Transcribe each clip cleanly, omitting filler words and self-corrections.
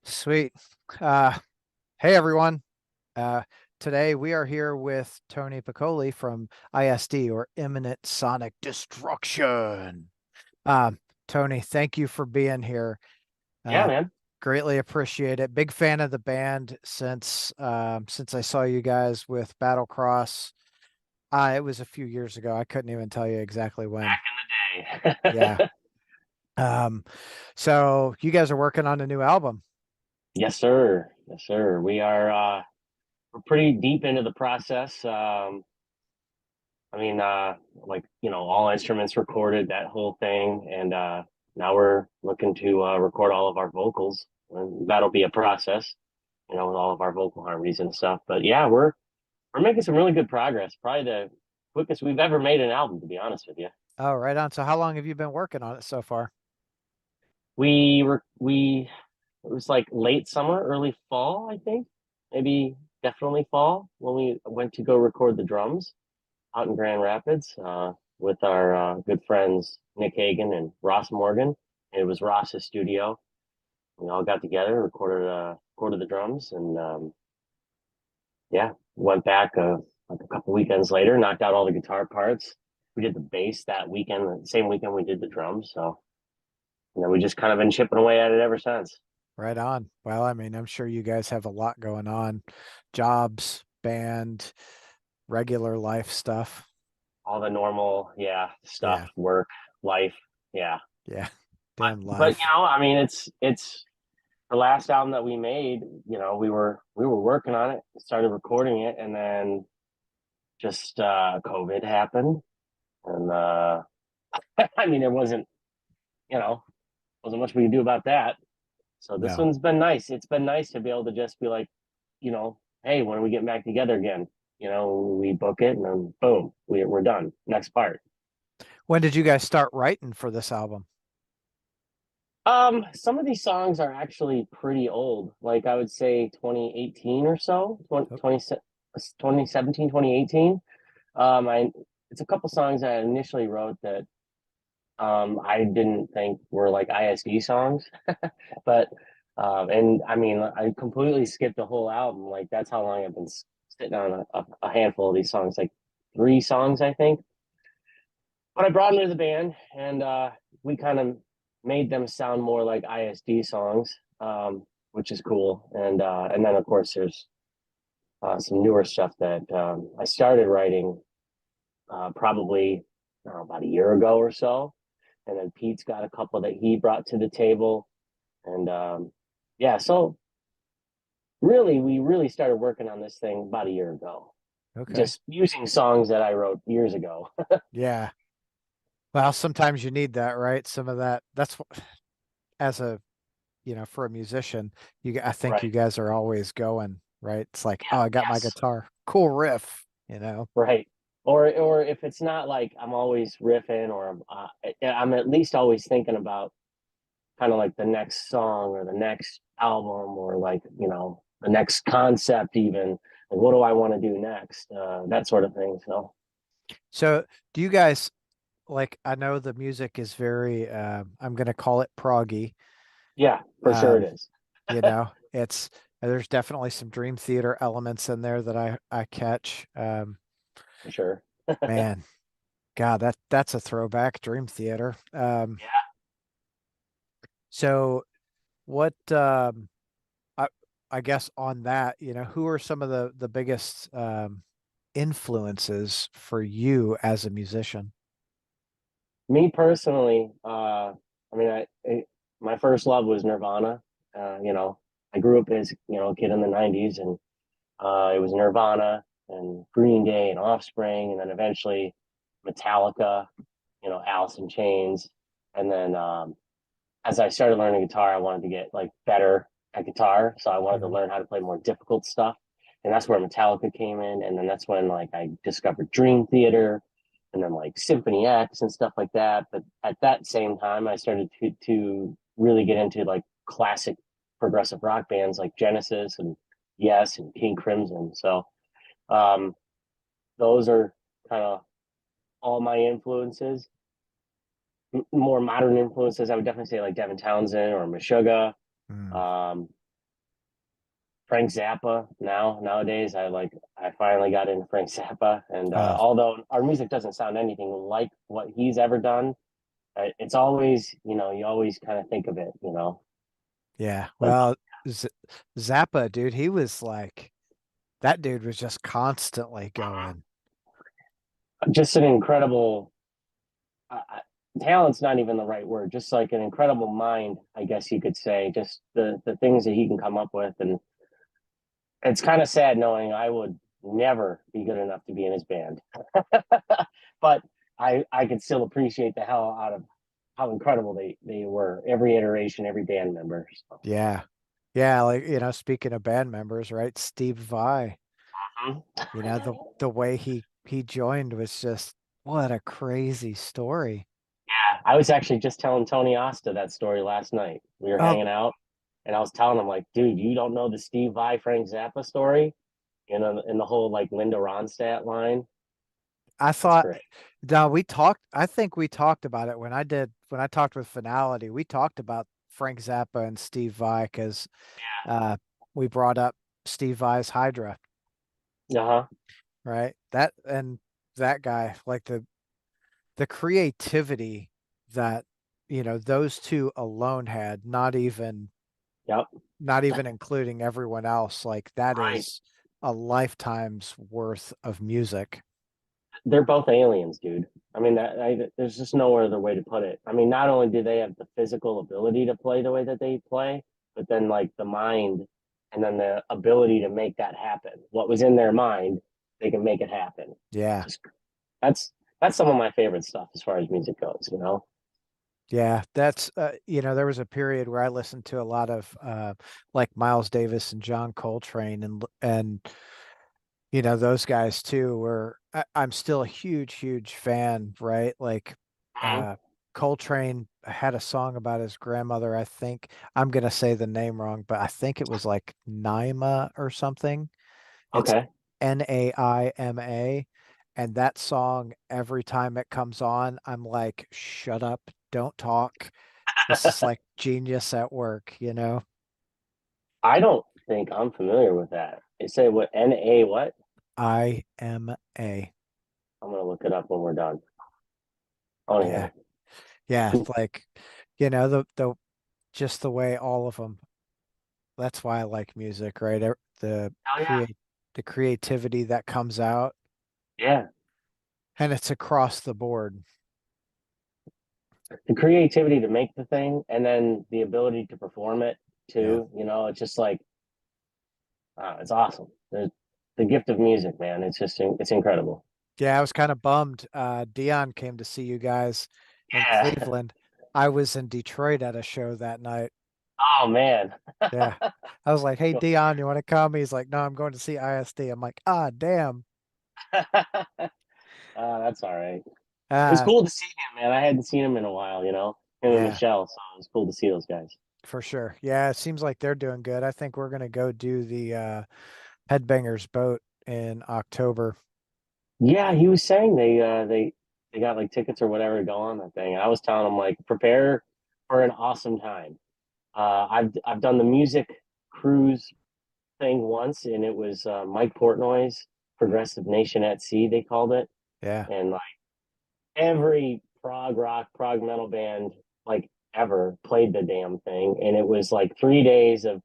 Sweet. Uh, hey everyone. Uh, Today we are here with Tony Piccoli from ISD, or Imminent Sonic Destruction. Um, Tony, thank you for being here. Yeah, Uh, man. Greatly appreciate it. Big fan of the band since I saw you guys with Battlecross. It was a few years ago. I couldn't even tell you exactly when. Back in Yeah. the day. Um, so you guys are working on a new album. Yes, sir. Yes, sir. We're pretty deep into the process. All instruments recorded, that whole thing, and now we're looking to record all of our vocals. And that'll be a process, with all of our vocal harmonies and stuff. But yeah, we're making some really good progress. Probably the quickest we've ever made an album, to be honest with you. Oh, right on. So how long have you been working on it so far? We It was like late summer, early fall, I think. Maybe definitely fall when we went to go record the drums out in Grand Rapids with our good friends Nick Hagan and Ross Morgan. And it was Ross's studio. We all got together, recorded the drums, and yeah, went back like a couple weekends later, knocked out all the guitar parts. We did the bass that weekend, the same weekend we did the drums. So, we just kind of been chipping away at it ever since. Right on. Well, I mean, I'm sure you guys have a lot going on. Jobs, band, regular life stuff. All the normal, yeah, Yeah. stuff, work, life, yeah. Yeah. But Damn but life. I mean, it's the last album that we made. We were working on it, started recording it, and then just COVID happened, and I mean, you know, wasn't much we could do about that. So this No. one's been nice. It's been nice to be able to just be like, hey, when are we getting back together again? We book it, and then boom, we're done. Next part. When did you guys start writing for this album? Some of these songs are actually pretty old. Like I would say 2018 or so, Oh, 2017, 2018. I It's a couple songs I initially wrote that I didn't think were like ISD songs, but and I mean I completely skipped the whole album. Like that's how long I've been sitting on a handful of these songs, like three songs I think. But I brought them to the band, and we kind of made them sound more like ISD songs, which is cool. And then of course there's some newer stuff that I started writing probably about a year ago or so, and then Pete's got a couple that he brought to the table, and yeah, so really we really started working on this thing about a year ago, okay. just using songs that I wrote years ago. Yeah. Well, sometimes you need that, right? Some of that. As a, for a musician, I think you Right. guys are always going, right? It's like, oh, Yeah. I got my Yes. guitar. Cool riff. Right. Or if it's not like I'm always riffing, or I'm at least always thinking about kind of like the next song or the next album, or like, the next concept even. Like what do I want to do next? That sort of thing. So So do you guys like, I know the music is very, I'm going to call it proggy. yeah, for sure it Um, is. it's there's definitely some Dream Theater elements in there that I catch. For sure. Man, God, that's a throwback, Dream Theater. Yeah. So what I I guess on that, who are some of the biggest influences for you as a musician? Me personally, I mean, my first love was Nirvana. I grew up as, a kid in the 90s, and it was Nirvana and Green Day and Offspring, and then eventually Metallica, Alice in Chains. And then as I started learning guitar, I wanted to get like better at guitar. So I wanted to Mhm. learn how to play more difficult stuff. And that's where Metallica came in. And then that's when like I discovered Dream Theater, and then like Symphony X and stuff like that. But at that same time, I started to really get into like classic progressive rock bands like Genesis and Yes and King Crimson. So um, those are kind of all my influences. More modern influences, I would definitely say like Devin Townsend or Meshuggah. Mm. Um, Frank Zappa nowadays. I finally got into Frank Zappa, and Uh, although our music doesn't sound anything like what he's ever done, it's always, you always kind of think of it, yeah. like Well, Z Zappa, dude, he was like that dude was just constantly going. just an incredible talent's not even the right word, just like an incredible mind, I guess you could say, just the things that he can come up with. And it's kind of sad knowing I would never be good enough to be in his band. But I could still appreciate the hell out of how incredible they were, every iteration, every band member. So, Yeah. Yeah, like speaking of band members, right? Steve Vai, the way he joined was just what a crazy story. yeah, I was actually just telling Tony Asta that story last night. We were Oh, hanging out, and I was telling him like, dude, you don't know the Steve Vai Frank Zappa story, in the whole like Linda Ronstadt line. I It's thought great. no, I think we talked about it when I talked with Finality, we talked about Frank Zappa and Steve Vai because uh we brought up Steve Vai's Hydra, Uh-huh. right? That guy, like the creativity that those two alone had, Yep. not even including everyone else, like that Right. is a lifetime's worth of music. They're both aliens, dude. I mean, there's just no other way to put it. I mean, not only do they have the physical ability to play the way that they play, but then like the mind and then the ability to make that happen. What was in their mind, they can make it happen. Yeah. Just that's that's some of my favorite stuff as far as music goes. Yeah, that's there was a period where I listened to a lot of like Miles Davis and John Coltrane and those guys too were I'm still a huge fan, right? Like Mhm. uh Coltrane had a song about his grandmother. I think I'm gonna say the name wrong, but I think it was like Naima or something. It's Okay. Naima. And that song, every time it comes on, I'm like, shut up, don't talk. This is like genius at work. I don't think I'm familiar with that. They say what NA what? IMA. I'm gonna look it up when we're done. Oh Yeah. yeah. Yeah. Like, the just the way all of them. That's why I like music, right? Oh yeah. The creativity that comes out Yeah. and it's across the board. The creativity to make the thing and then the ability to perform it Yeah. too. It's just like it's awesome. The gift of music, man. It's incredible. Yeah, I was kind of bummed. Dion came to see you guys in Yeah. Cleveland. I was in Detroit at a show that night. Oh man. Yeah. I was like, hey, Dion, you want to come? He's like, no, I'm going to see ISD. I'm like, ah, damn. That's all right. It was Uh, cool to see him, man. I hadn't seen him in a while, him and yeah, Michelle. So it was cool to see those guys. for sure. Yeah, it seems like they're doing good. I think we're gonna go do the Headbangers Boat in October. Yeah, he was saying they got like tickets or whatever to go on that thing. I was telling him like prepare for an awesome time. I've done the music cruise thing once, and it was Mike Portnoy's Progressive Nation at Sea, they called it, Yeah. and like every prog rock, prog metal band like ever played the damn thing, and it was like 3 days of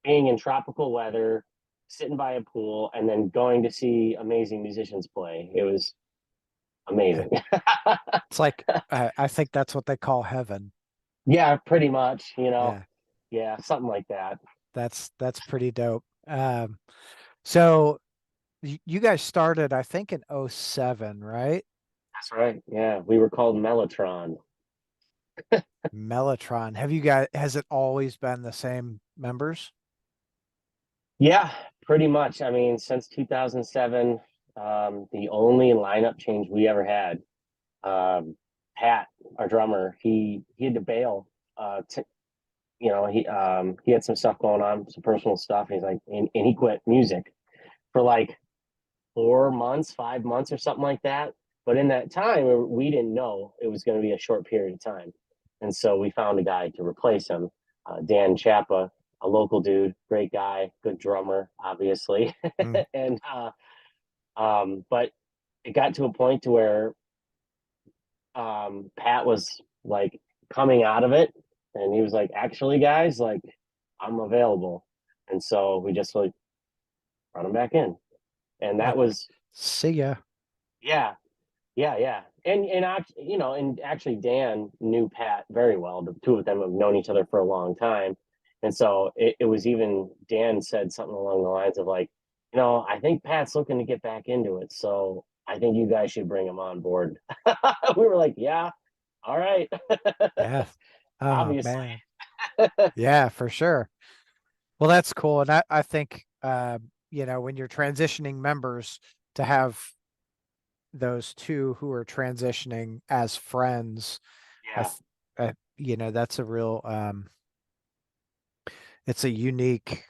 being in tropical weather, sitting by a pool, and then going to see amazing musicians play. It was amazing. It's like I think that's what they call heaven. Yeah, pretty much. Yeah. Yeah, something like that. That's pretty dope. So you guys started, I think, in '07, right? That's right. Yeah, we were called Mellotron. Mellotron. Has it always been the same members? Yeah, pretty much. I mean, since 2007, the only lineup change we ever had, um, Pat, our drummer, he had to bail. He had some stuff going on, some personal stuff. He's like, and he quit music for like 4 months, 5 months, or something like that. But in that time, we didn't know it was going to be a short period of time, and so we found a guy to replace him, Dan Chappa. a local dude, great guy, good drummer, obviously. Mm. And but it got to a point to where Pat was like coming out of it, and he was like, "Actually, guys, like I'm available," and so we just like brought him back in, and that Like, was see ya. yeah, yeah, and actually Dan knew Pat very well. The two of them have known each other for a long time, and so it was even Dan said something along the lines of like, I think Pat's looking to get back into it, so I think you guys should bring him on board. We were like, yeah, all right, Yeah. Oh obviously. man. Yeah, for sure. Well, that's cool. And I think when you're transitioning members to have those two who are transitioning as friends, I, Yeah, th that's a real it's a unique.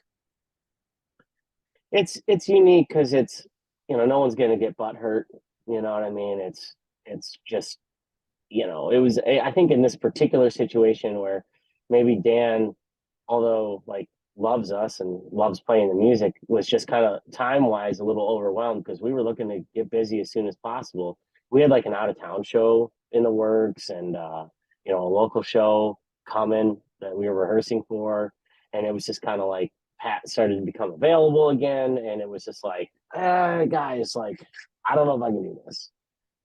it's unique because it's no one's gonna get butt hurt. You know what I mean? It's just it was I think in this particular situation where maybe Dan, although like loves us and loves playing the music, was just kind of time wise a little overwhelmed because we were looking to get busy as soon as possible. We had like an out of town show in the works and a local show coming that we were rehearsing for, and it was just kind of like Pat started to become available again, and it was just like, guys, like I don't know if I can do this,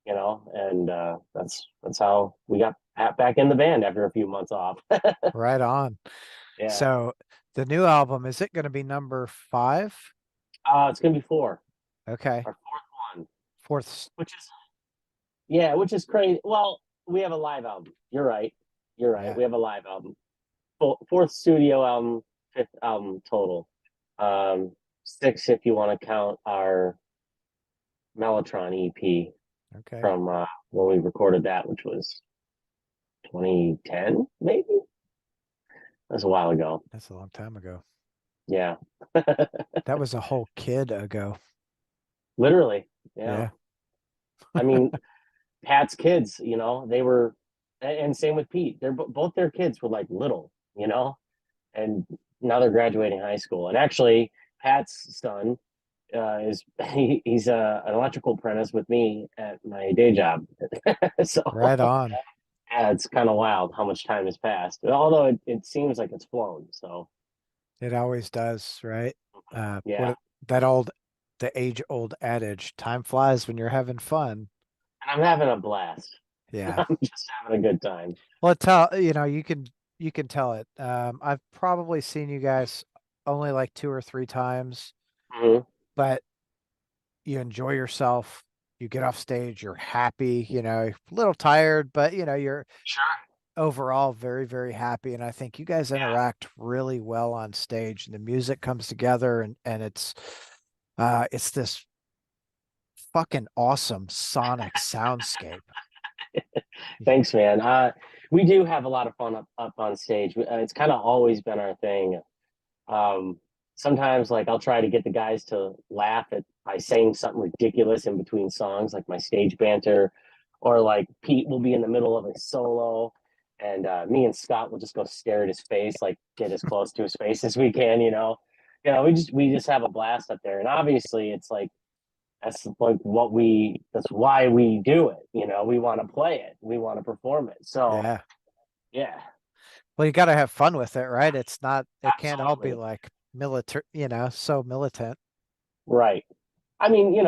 and that's how we got Pat back in the band after a few months off. Right on. Yeah, So the new album, is it going to be number 5? it's gonna be four, Okay. our fourth one, Fourth. which is which is crazy. Well, we have a live album. You're right. You're right. Yeah. We have a live album, fourth studio album, fifth album total. Six if you want to count our Mellotron EP Okay. from when we recorded that, which was 2010, maybe. That's a while ago. That's a long time ago. Yeah. That was a whole kid ago. Literally. Yeah. Yeah. I mean, Pat's kids, they were, and same with Pete. They're both their kids were like little, and now they're graduating high school. And actually, Pat's son he's an electrical apprentice with me at my day job. So Right on. yeah, it's kind of wild how much time has passed. Although it seems like it's flown. So It always does, right? yeah, The age-old adage, time flies when you're having fun. and I'm having a blast. Yeah. I'm just having a good time. Well, you can tell it. I've probably seen you guys only like 2 or 3 times, Mhm. but you enjoy yourself. You get off stage, you're happy, a little tired, but you're Sure. overall very, very happy. And I think you guys Yeah. interact really well on stage and the music comes together and it's this fucking awesome sonic soundscape. Thanks, man. We do have a lot of fun up on stage. It's kind of always been our thing. Um, Sometimes, like, I'll try to get the guys to laugh at by saying something ridiculous in between songs, like my stage banter, or like Pete will be in the middle of a solo, and me and Scott will just go stare at his face, like get as close to his face as we can. We just have a blast up there, and obviously, it's like that's like that's why we do it. We want to play it, we want to perform it. So Yeah. yeah, Well, you got to have fun with it, right? It can't all be absolutely like military, so militant. right. I mean,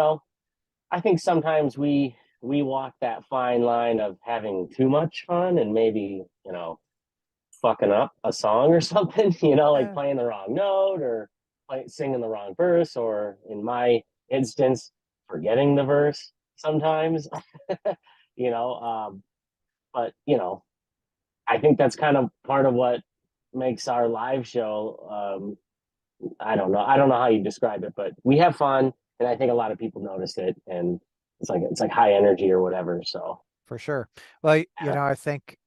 I think sometimes we walk that fine line of having too much fun and maybe fucking up a song or something. Like Yeah. playing the wrong note or singing the wrong verse, or in my instance, forgetting the verse sometimes. you know, but I think that's kind of part of what makes our live show. I don't know how you describe it, but we have fun, and I think a lot of people notice it, and it's like high energy or whatever. So For sure. Well, yeah, I think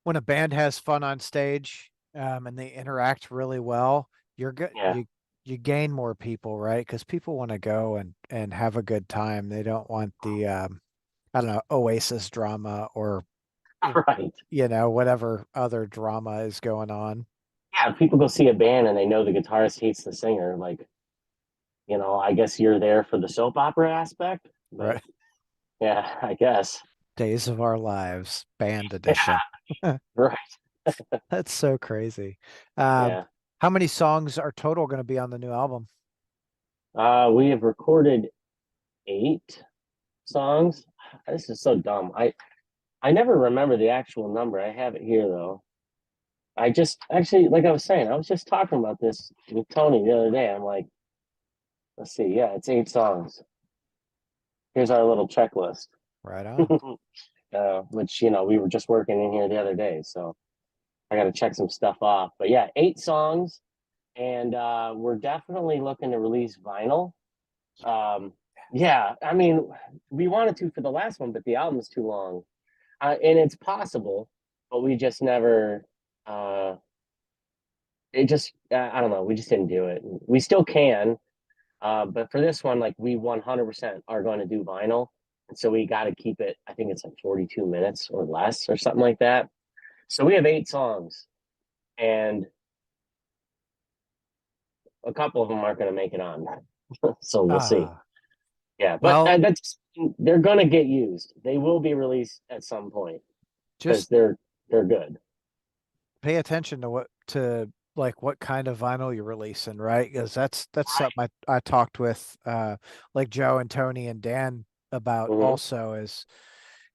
when a band has fun on stage, and they interact really well, you're good. yeah, You gain more people, right? Because people want to go and have a good time. They don't want the I don't know, Oasis drama or right. whatever other drama is going on. yeah, if people go see a band and they know the guitarist hates the singer, like, I guess you're there for the soap opera aspect, but Right. yeah, I guess. Days of Our Lives, band Yeah, edition. right. That's so crazy. Um, Yeah. how many songs are total going to be on the new album? We have recorded 8 songs. This is so dumb. I never remember the actual number. I have it here though. I just actually, like I was saying, I was just talking about this with Tony the other day. I'm like, let's see, yeah, it's 8 songs. Here's our little checklist, Right on. which we were just working in here the other day, so I got to check some stuff off. But yeah, 8 songs, and we're definitely looking to release vinyl. Um, yeah, I mean, we wanted to for the last one, but the album is too long, and it's possible, but we just never. It just, I don't know, we just didn't do it. We still can, but for this one, like we 100% are going to do vinyl, and so we got to keep it. I think it's like 42 minutes or less or something like that. So we have 8 songs, and a couple of them aren't going to make it on. So we'll see. Ah, Yeah, but well, they're going to get used. They will be released at some point because just they're good. pay attention to what kind of vinyl you're releasing, right? Because that's something I talked with like Joe and Tony and Dan about Hmm. also is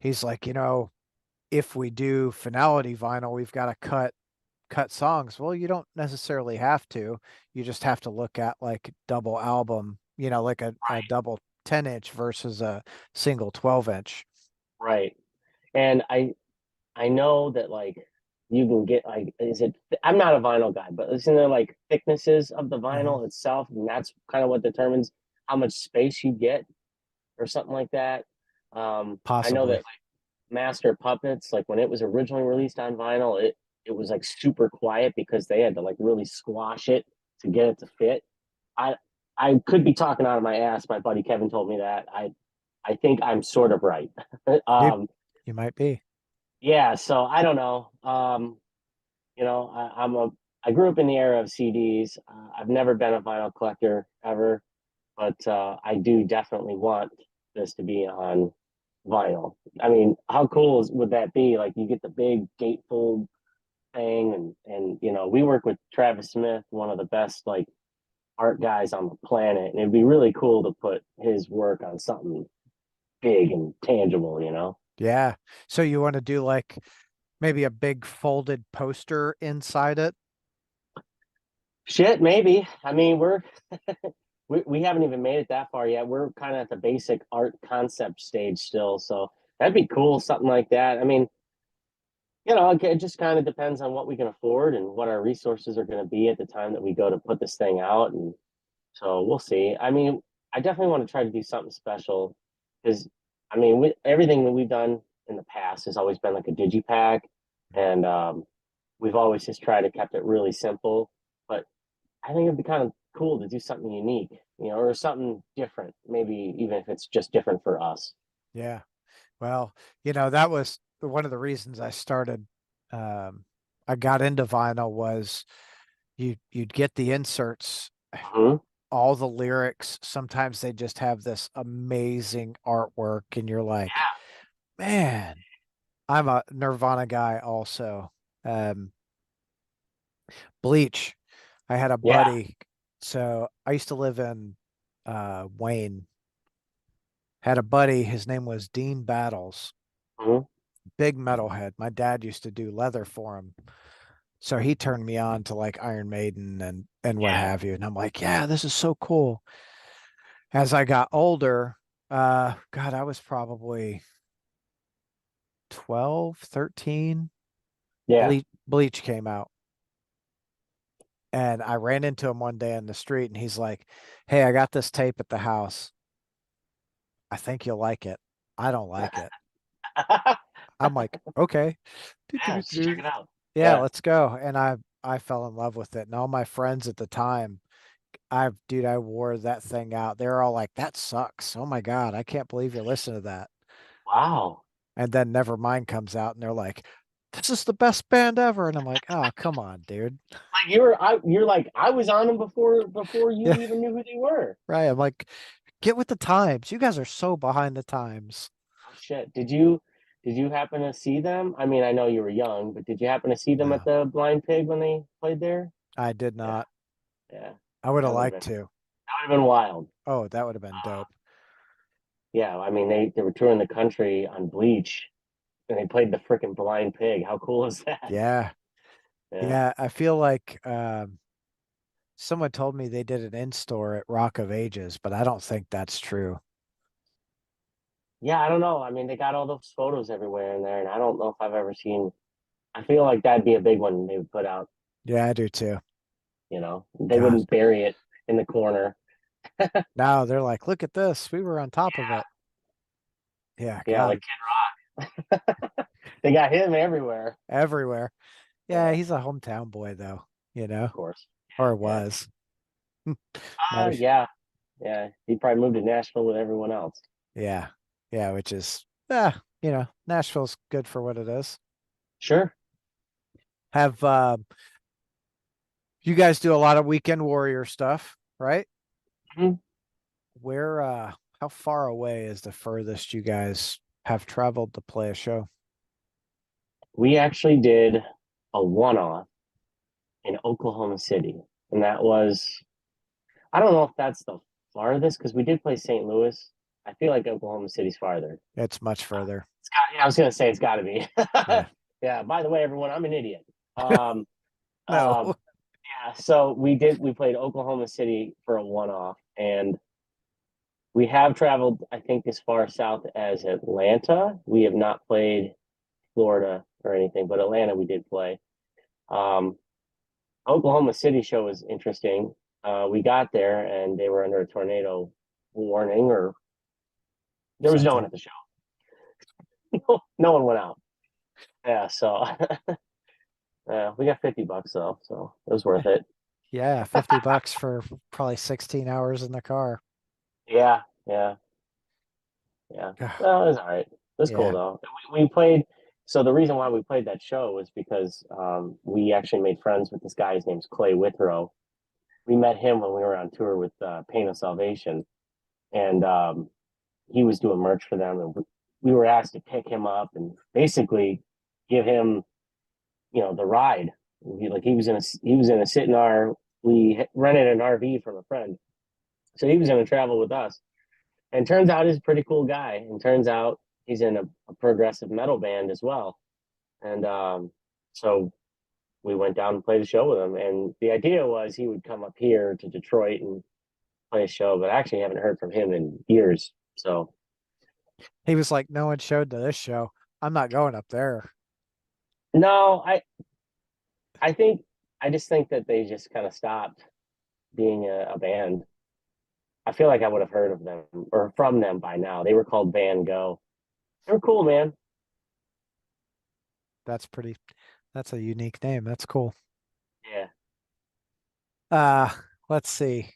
he's like, if we do finality vinyl, we've got to cut songs. Well, you don't necessarily have to. You just have to look at like double album, like a double 10-inch versus a single 12-inch. Right. And I know that like you can get like is it I'm not a vinyl guy, but isn't there like thicknesses of the Mhm. vinyl itself, and that's kind of what determines how much space you get or something like that. I know that Possibly. like Master Puppets, like when it was originally released on vinyl, it was like super quiet because they had to like really squash it to get it to fit. I I could be talking out of my ass. My buddy Kevin told me that. I think I'm sort of right. You um, you might be. yeah, so I don't know. I'm a I grew up in the era of CDs. I've never been a vinyl collector ever, but I do definitely want this to be on vinyl. I mean, how cool would that be? Like you get the big gatefold thing, and we work with Travis Smith, one of the best like art guys on the planet, and it'd be really cool to put his work on something big and tangible. Yeah. So you want to do like maybe a big folded poster inside it? Shit, maybe. I mean, we haven't even made it that far yet. We're kind of at the basic art concept stage still, so that'd be cool, something like that. I mean, it just kind of depends on what we can afford and what our resources are going to be at the time that we go to put this thing out, and so we'll see. I mean, I definitely want to try to do something special because, I mean, everything that we've done in the past has always been like a digipack, and we've always just tried to kept it really simple, but I think it'd be kind of cool to do something unique, or something different, maybe even if it's just different for us. Yeah. Well, that was one of the reasons um I got into vinyl was you'd get the inserts, Hmm. all the lyrics, sometimes they just have this amazing artwork and you're like, man, I'm a Nirvana guy also. Um Bleach. I had a Yeah. buddy. So I used to live in Wayne. Had a buddy, his name was Dean Battles, Hmm. big metalhead. My dad used to do leather for him. So he turned me on to like Iron Maiden and what Yeah. have you. And I'm like, yeah, this is so cool. As I got older, God, I was probably 12, 13. Yeah. Bleach came out. And I ran into him one day in the street and he's like, hey, I got this tape at the house. I think you'll like it. I don't like it. I'm like, okay. Let's check it out. Yeah, Yeah. let's go. And I fell in love with it. And all my friends at the time, I wore that thing out. They're all like, that sucks. Oh my God, I can't believe you listen to that. Wow. And then Nevermind comes out and they're like, this is the best band ever. And I'm like, oh, come on, dude. Like you're like I was on them before you Yeah, even knew who they were. right. I'm like, get with the times. You guys are so behind the times. Oh shit. Did you happen to see them? I mean, I know you were young, but did you happen to see them at No, the Blind Pig when they played there? I did Yeah, not. yeah. I would have That liked to. would have been wild. Oh, that would have been dope. Yeah, I mean they were touring the country on Bleach and they played the freaking Blind Pig. How cool is that? Yeah. Yeah. Yeah. I feel like someone told me they did an in-store at Rock of Ages, but I don't think that's true. Yeah, I don't know. I mean, they got all those photos everywhere in there, and I don't know if I've ever seen. I feel like that'd be a big one they would put out. Yeah, I do too. They God. wouldn't bury it in the corner. Now they're like, look at this. We were on top of it. Yeah, Yeah, like God, Kid Rock. They got him everywhere. everywhere. Yeah, Yeah, he's a hometown boy though, of course. or Yeah, was. yeah. Now he's, Yeah, yeah. He probably moved to Nashville with everyone else. yeah, yeah, which is, Nashville's good for what it is. Sure. Have you guys do a lot of weekend warrior stuff, right? Mhm. Where how far away is the furthest you guys have traveled to play a show? We actually did a one-off in Oklahoma City, and that was I don't know if that's the farthest because we did play St. Louis. I feel like Oklahoma City's farther. It's much further. Yeah, I was gonna say it's got to be. Yeah. Yeah. By the way, everyone, I'm an idiot. Um, No. um, yeah. So we played Oklahoma City for a one-off, and we have traveled, I think, as far south as Atlanta. We have not played Florida or anything, but Atlanta we did play. Um, Oklahoma City show was interesting. We got there and they were under a tornado warning, or there was no one Something. at the show. No one went out. Yeah, so we got $50 though, so it was worth it. Yeah, $50 for probably 16 hours in the car. Yeah, yeah, yeah. No, it was all right. It was cool Yeah. though. We played. So the reason why we played that show was because we actually made friends with this guy. His name's Clay Withrow. We met him when we were on tour with Pain of Salvation, and he was doing merch for them, and we were asked to pick him up and basically give him, the ride. He was in a sit in our. We rented an RV from a friend, so he was going to travel with us. And turns out he's a pretty cool guy. And turns out he's in a progressive metal band as well. And so we went down and played a show with him. And the idea was he would come up here to Detroit and play a show, but I actually haven't heard from him in years. So He was like, no one showed to this show. I'm not going up there. no, I think I just think that they just kind of stopped being a band. I feel like I would have heard of them or from them by now. They were called Van Gogh. They were cool, man. That's pretty, that's a unique name. That's cool. Yeah. Uh, let's see.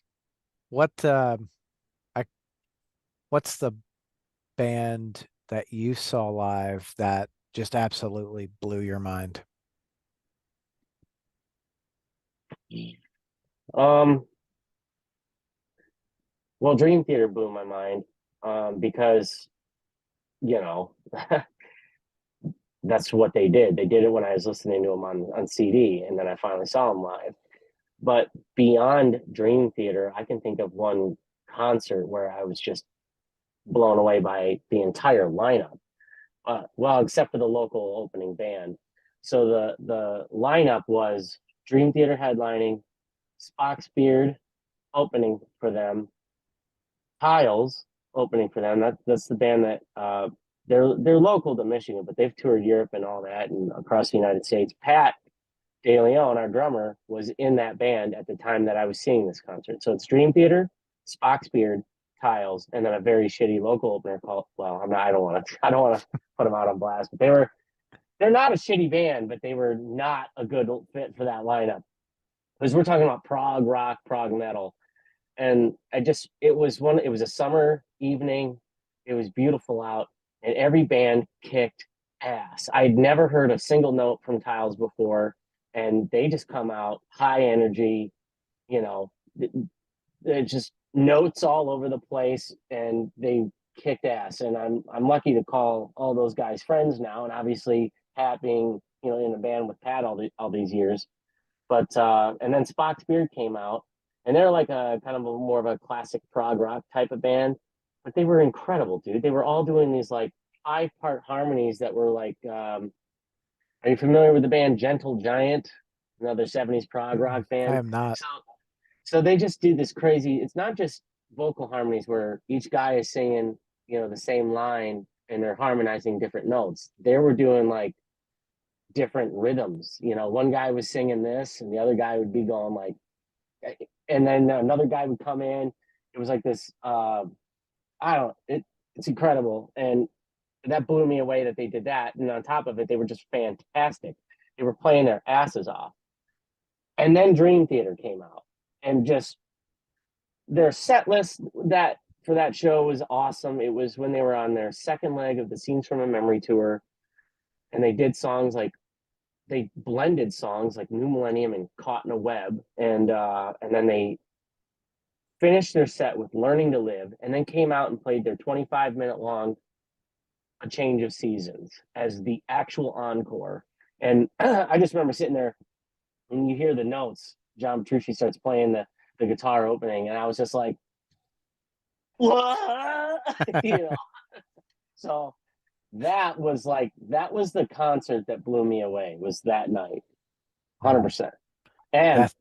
What I what's the band that you saw live that just absolutely blew your mind? Um. Well, Dream Theater blew my mind because you know that's what they did. They did it when I was listening to them on CD, and then I finally saw them live. But beyond Dream Theater, I can think of one concert where I was just blown away by the entire lineup. Well, except for the local opening band. So the lineup was Dream Theater headlining, Spock's Beard opening for them, Tiles opening for them. That's the band that they're local to Michigan, but they've toured Europe and all that and across the United States. Pat De Leon, our drummer, was in that band at the time that I was seeing this concert. So it's Dream Theater, Spock's Beard, Tiles, and then a very shitty local opener called. Well, I'm not. I don't want to put them out on blast, but they're not a shitty band, but they were not a good fit for that lineup because we're talking about prog rock, prog metal, and it was a summer evening. It was beautiful out, and every band kicked ass. I'd never heard a single note from Tiles before, and they just come out high energy, you know, it's just notes all over the place, and they kicked ass. And I'm lucky to call all those guys friends now, and obviously Pat being in the band with Pat all these years. But and then Spock's Beard came out, and they're like a kind of more of a classic prog rock type of band, but they were incredible, dude. They were all doing these like 5-part harmonies that were like, are you familiar with the band Gentle Giant? Another 70s prog rock I band. am not. So they just do this crazy. It's not just vocal harmonies where each guy is singing, the same line and they're harmonizing different notes. They were doing like different rhythms. One guy was singing this, and the other guy would be going like, and then another guy would come in. It was like this. I don't. It's incredible, and that blew me away that they did that. And on top of it, they were just fantastic. They were playing their asses off. And then Dream Theater came out, and just their set list that for that show was awesome. It was when they were on their second leg of the Scenes from a Memory tour, and they did songs like they blended songs like New Millennium and Caught in a Web, and then they finished their set with Learning to Live, and then came out and played their 25-minute long A Change of Seasons as the actual encore. And I just remember sitting there, and you hear the notes. John Petrucci starts playing the guitar opening, and I was just like, what? you know. So that was the concert that blew me away. Was that night, 100%. And That's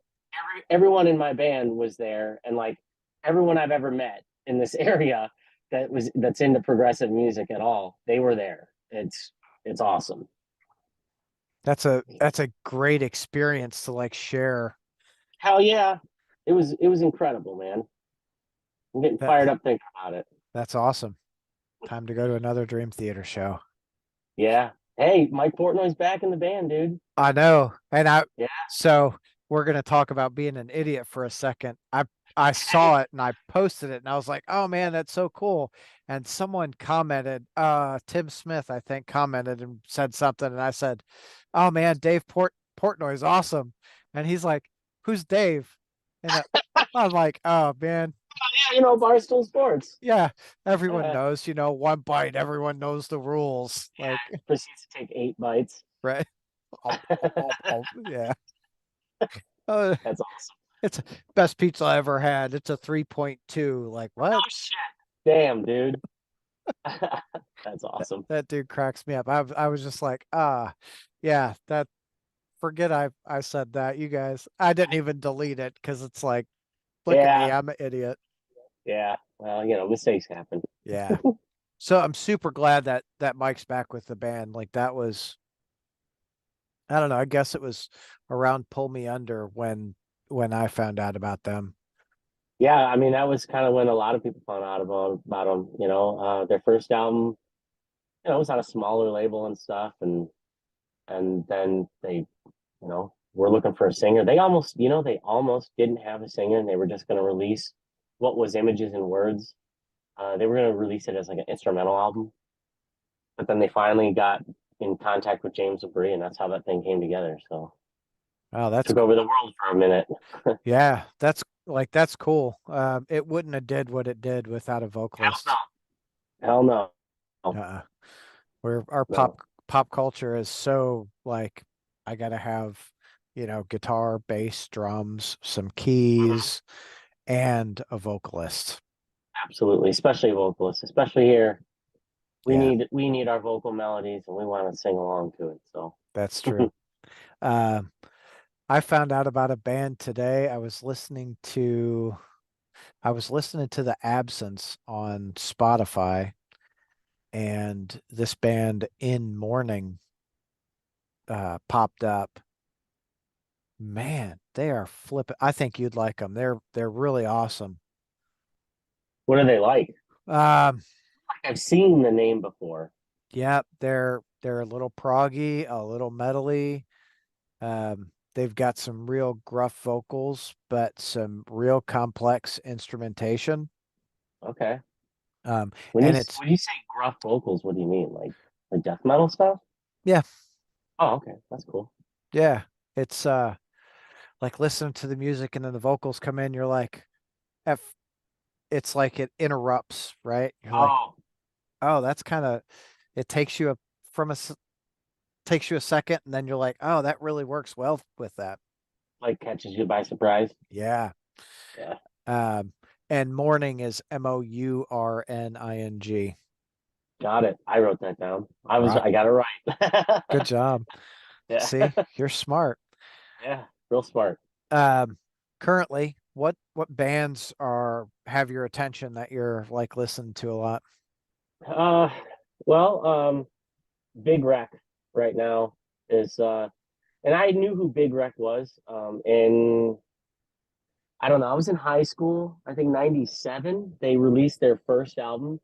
everyone in my band was there, and like everyone I've ever met in this area that's into progressive music at all, they were there. It's awesome. that's a great experience to like share. Hell yeah, it was incredible, man. I'm getting That fired up thinking about it. that's awesome. Time to go to another Dream Theater show. Yeah. Hey, Mike Portnoy's back in the band, dude. I know. And Yeah. so we're gonna talk about being an idiot for a second. I saw it and I posted it and I was like, oh man, that's so cool. And someone commented, Tim Smith, I think, commented and said something, and I said, oh man, Portnoy is awesome. And he's like, who's Dave? And I'm like, oh man, Yeah, Barstool Sports. yeah, everyone Yeah. knows, one bite, everyone knows the rules. Like, Proceeds to take 8 bites. right? Yeah. Uh, That's awesome. it's best pizza I ever had. It's a 3.2. Like, Oh what? shit. Damn, dude. That's That, awesome. that dude cracks me up. I was just like, yeah, that forget I said that. You guys, I didn't even delete it because it's like, look at me, Yeah. I'm an idiot. Yeah. Well, mistakes happen. Yeah. So I'm super glad that Mike's back with the band. Like that was, I don't know, I guess it was around Pull Me Under when I found out about them. Yeah, I mean that was kind of when a lot of people found out about them. Their first album, was on a smaller label and stuff, and then they, were looking for a singer. They almost didn't have a singer, and they were just going to release what was Images and Words. They were going to release it as like an instrumental album, but then they finally got in contact with James LaBrie, and that's how that thing came together. So Oh, that's took over the world for a minute. yeah, that's cool. It wouldn't have did what it did without a Hell no. vocalist. Hell no. Uh, where our No. pop culture is so like I gotta have, guitar, bass, drums, some Mhm. keys, and a vocalist. Absolutely, especially vocalists, especially here. We Yeah, need we need our vocal melodies, and we want to sing along to it. So that's true. Uh, I found out about a band today. I was listening to the Absence on Spotify, and this band In Mourning popped up. Man, they are flipping. I think you'd like them. They're really awesome. what are they like? Um, I've seen the name before. yeah, they're a little proggy, a little metally. They've got some real gruff vocals, but some real complex instrumentation. Okay. Um, When you and it's when you say gruff vocals, what do you mean? Like death metal stuff? Yeah, Oh, okay, that's cool. yeah. It's like listening to the music and then the vocals come in, you're like, F it's like it interrupts, right? You're like, Oh, oh, that's kind of it takes you a from a s- takes you a second and then you're like, oh, that really works well with that. like catches you by surprise. Yeah. Yeah, Um, and morning is Mourning. got it. I wrote that down. Right. I got it right. Good job. Yeah, See, you're smart. yeah, real smart. Um, Currently, what bands are have your attention that you're like listening to a lot? Uh, well, Big Wreck right now is and I knew who Big Wreck was. And I don't know, I was in high school, I think 97. They released their first album,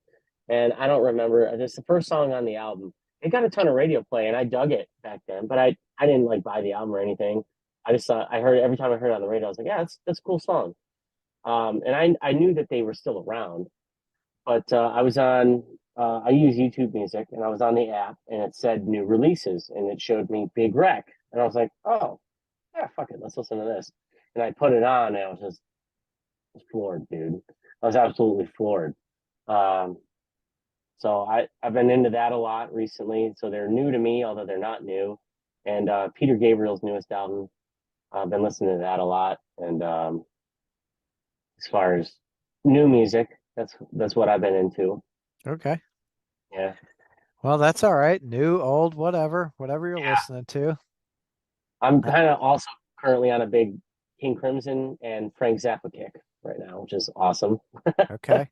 and I don't remember. It's the first song on the album. It got a ton of radio play, and I dug it back then, but I didn't like buy the album or anything. I just thought I heard it every time I heard it on the radio, I was like, yeah, that's a cool song. And I knew that they were still around, but I was on I use YouTube Music, and I was on the app, and it said new releases, and it showed me Big Wreck, and I was like, oh yeah, fuck it, let's listen to this. And I put it on, and I was just floored, dude. I was absolutely floored. Um, so I've been into that a lot recently. So they're new to me, although they're not new. And Peter Gabriel's newest album, I've been listening to that a lot. And as far as new music, that's what I've been into. Okay. Yeah, Well, that's all right. New, old, whatever you're yeah. listening to. I'm Uh, kind of also currently on a big King Crimson and Frank Zappa kick right now, which is awesome. Okay.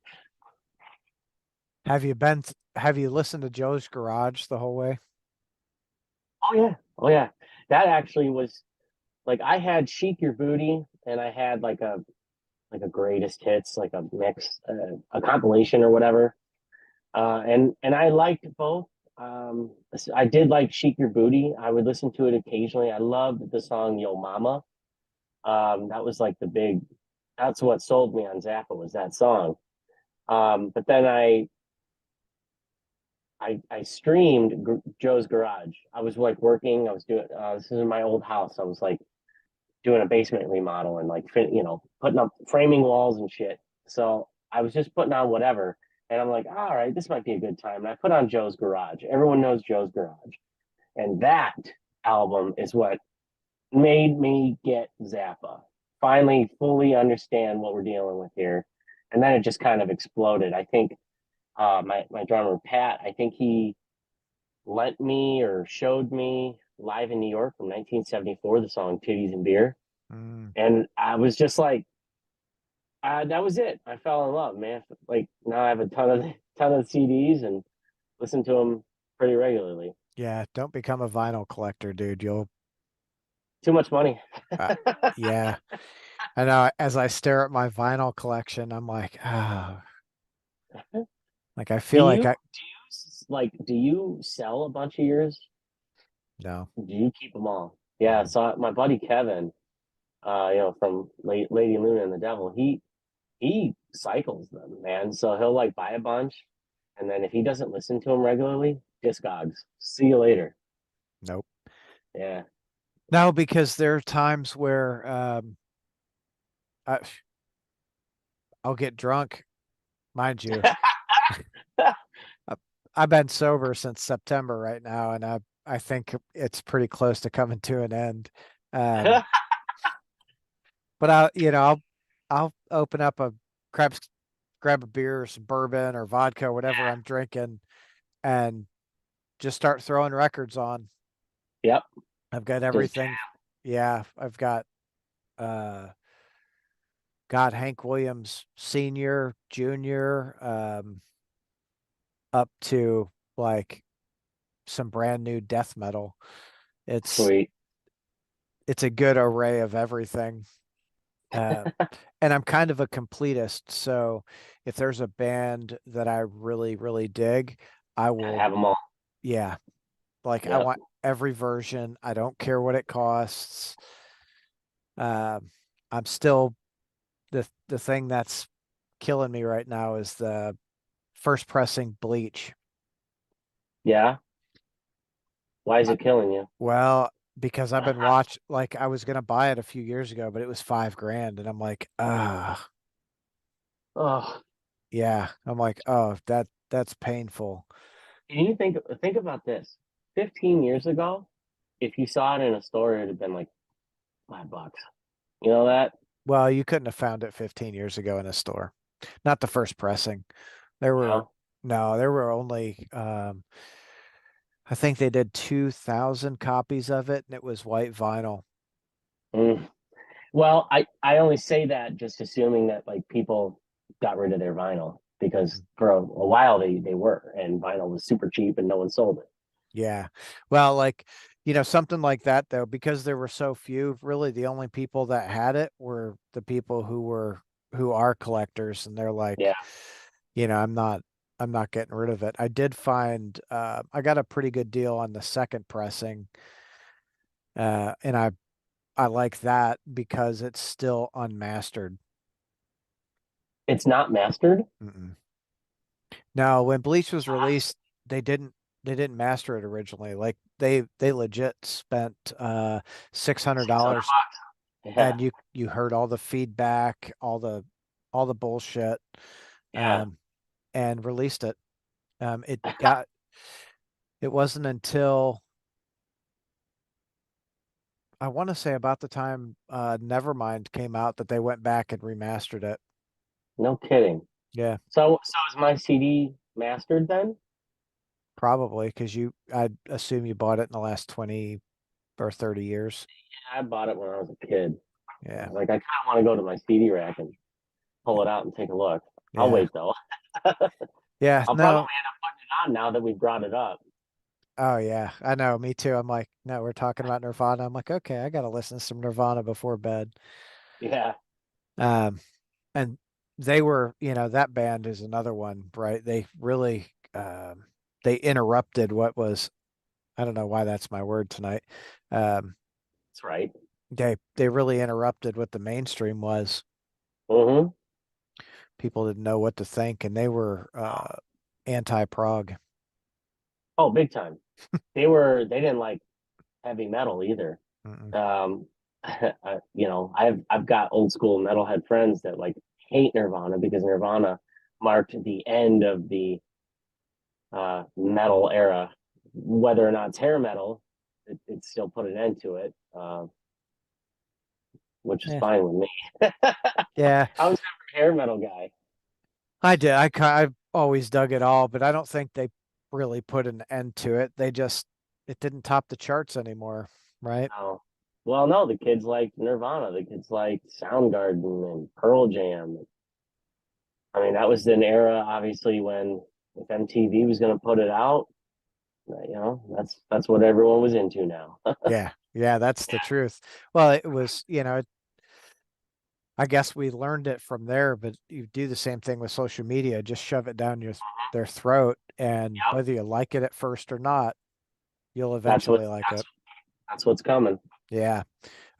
Have you listened to Joe's Garage the whole way? Oh yeah, oh yeah. That actually was like I had Chic Your Booty, and I had like a greatest hits, like a mix, a compilation or whatever. And I liked both. I did like Chic Your Booty. I would listen to it occasionally. I loved the song Yo Mama. That was like the big. That's what sold me on Zappa was that song. But then I streamed Joe's Garage. I was like working. I was doing. This is in my old house. I was like doing a basement remodel and like putting up framing walls and shit. So I was just putting on whatever, and I'm like, all right, this might be a good time. And I put on Joe's Garage. Everyone knows Joe's Garage, and that album is what made me get Zappa. Finally, fully understand what we're dealing with here, and then it just kind of exploded. I think my drummer Pat, I think he lent me or showed me live in New York from 1974 the song "Titties and Beer." Mm, And I was just like, that was it. I fell in love, man. Like now I have a ton of CDs and listen to them pretty regularly. yeah, don't become a vinyl collector, dude. You'll, Too much money. uh, yeah. I know as I stare at my vinyl collection, I'm like, oh, like I do feel like you I, do you sell a bunch of yours? no. Do you keep them all? Yeah. Mm. So my buddy Kevin, from Lady Luna and the Devil, he cycles them, man. So he'll like buy a bunch, and then if he doesn't listen to them regularly, Discogs. See you later. Nope. Yeah. No, because there are times where I, I'll get drunk, mind you. I- I've been sober since September right now, and I think it's pretty close to coming to an end. Um, but I'll open up a grab grab a beer or some bourbon or vodka, whatever I'm drinking, and just start throwing records on. Yep. I've got Just everything. Yeah, I've uh got Hank Williams Senior, Junior, up to like some brand new death metal. It's sweet. it's a good array of everything. Uh, and I'm kind of a completist, so if there's a band that I really, really dig, I Gotta will, have them all. yeah, like I Yep. want every version. I don't care what it costs. Um, I'm still the thing that's killing me right now is the first pressing Bleach. Yeah. Why is Uh, it killing you? Well, because I've been like I was gonna buy it a few years ago, but it was 5 grand, and I'm like, Oh, yeah. I'm like, oh, that's painful. can you think about this? 15 years ago, if you saw it in a store, it'd have been like $5. You know that? Well, you couldn't have found it 15 years ago in a store. Not the first pressing. There were No. no, there were only I think they did 2,000 copies of it, and it was white vinyl. Mm. Well, I only say that just assuming that like people got rid of their vinyl because Mhm. for a while they were, and vinyl was super cheap and no one sold it. Yeah. Well, like, something like that though, because there were so few, really the only people that had it were the people who are collectors, and they're Yeah. like, I'm not getting rid of it. I did find I got a pretty good deal on the second pressing, and I like that because it's still unmastered. It's not mastered. Mm-mm. No, when Bleach was released, they didn't they didn't master it originally. Like they legit spent $600. $600, Yeah. and you heard all the feedback, all the bullshit, Yeah. um, and released it. It wasn't until I want to say about the time Nevermind came out that they went back and remastered it. No kidding. Yeah, So is my CD mastered then? probably because I assume you bought it in the last 20 or 30 years. Yeah, I bought it when I was a kid. Yeah. Like I kind of want to go to my CD rack and pull it out and take a look. I'll Yeah. wait though. I'll Yeah. probably No. end up putting it on now that we brought it up. Oh yeah. I know. Me too. I'm like, no, we're talking about Nirvana. I'm like, okay, I gotta listen to some Nirvana before bed. Yeah, Um, and they were, that band is another one, right? They really they interrupted what was, I don't know why that's my word tonight. Um, that's right. they really interrupted what the mainstream was. Mm-hmm. People didn't know what to think, and they were anti-prog. Oh, big time. They didn't like heavy metal either. Mm-mm. Um, I've got old school metalhead friends that like hate Nirvana because Nirvana marked the end of the metal era. Whether or not it's hair metal, it still put an end to it, which is Yeah. fine with me. Yeah. I was never a hair metal guy. I did. I've always dug it all, but I don't think they really put an end to it. It didn't top the charts anymore, right? No. Well, no, the kids like Nirvana, the kids like Soundgarden and Pearl Jam. I mean, that was an era, obviously, when if MTV was going to put it out, that's what everyone was into now. Yeah. Yeah, that's the truth. Well, it was, I guess we learned it from there, but you do the same thing with social media, just shove it down their throat, and Yep, whether you like it at first or not, you'll that's what eventually like that's it. that's what's coming. Yeah.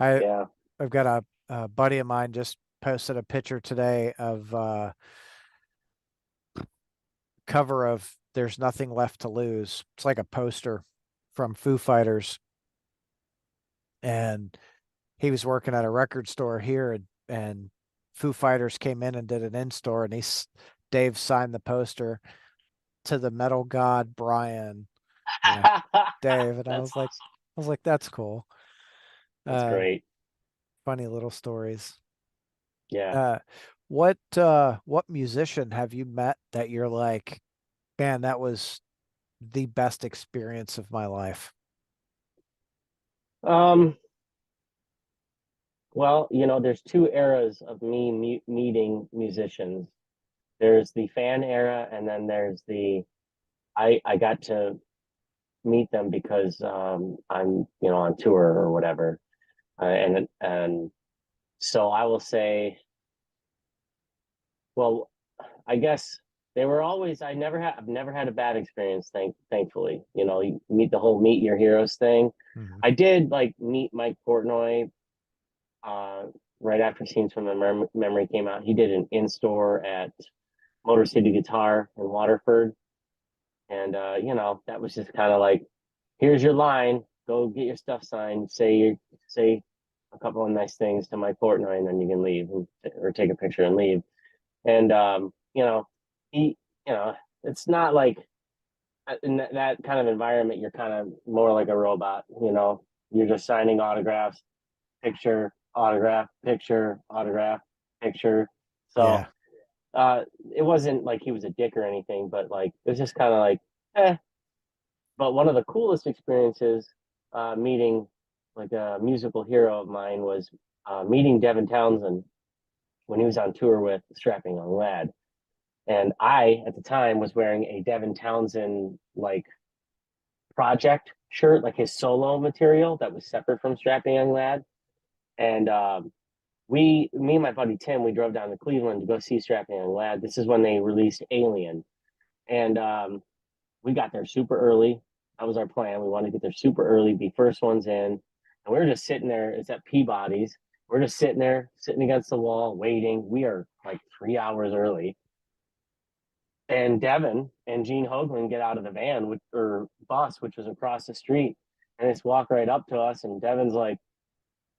I Yeah. I've got a buddy of mine just posted a picture today of cover of There's Nothing Left to Lose. It's like a poster from Foo Fighters. And he was working at a record store here, and Foo Fighters came in and did an in-store, and Dave signed the poster to the metal god Brian, you know, Dave. And That's awesome. I was like, that's cool. That's Uh, great. Funny little stories. Yeah. Uh, what musician have you met that you're like, man, that was the best experience of my life? Um, well, there's two eras of me meeting musicians. There's the fan era, and then there's the I got to meet them because I'm on tour or whatever, and so I will say, well, I guess they were always. I've never had a bad experience. Thankfully, you meet the whole meet your heroes thing. Mhm. I did like meet Mike Portnoy uh, right after Scenes from the Memory came out. He did an in store at Motor City Guitar in Waterford, and that was just kind of like here's your line. Go get your stuff signed. Say a couple of nice things to Mike Portnoy, and then you can leave or take a picture and leave. And he, it's not like in that kind of environment. You're kind of more like a robot. You're just signing autographs, picture, autograph, picture, autograph, picture. So Yeah. it wasn't like he was a dick or anything, but like it was just kind of like, eh. But one of the coolest experiences meeting like a musical hero of mine was meeting Devin Townsend when he was on tour with Strapping Young Lad. And I, at the time, was wearing a Devin Townsend like project shirt, like his solo material that was separate from Strapping Young Lad. And me and my buddy Tim, we drove down to Cleveland to go see Strapping Young Lad. This is when they released Alien. And we got there super early. That was our plan. We wanted to get there super early, be first ones in. And we were just sitting there. It's at Peabody's. We're just sitting there, sitting against the wall, waiting. We are like 3 hours early. And Devin and Gene Hoglan get out of the van or bus, which was across the street, and just walk right up to us. And Devin's like,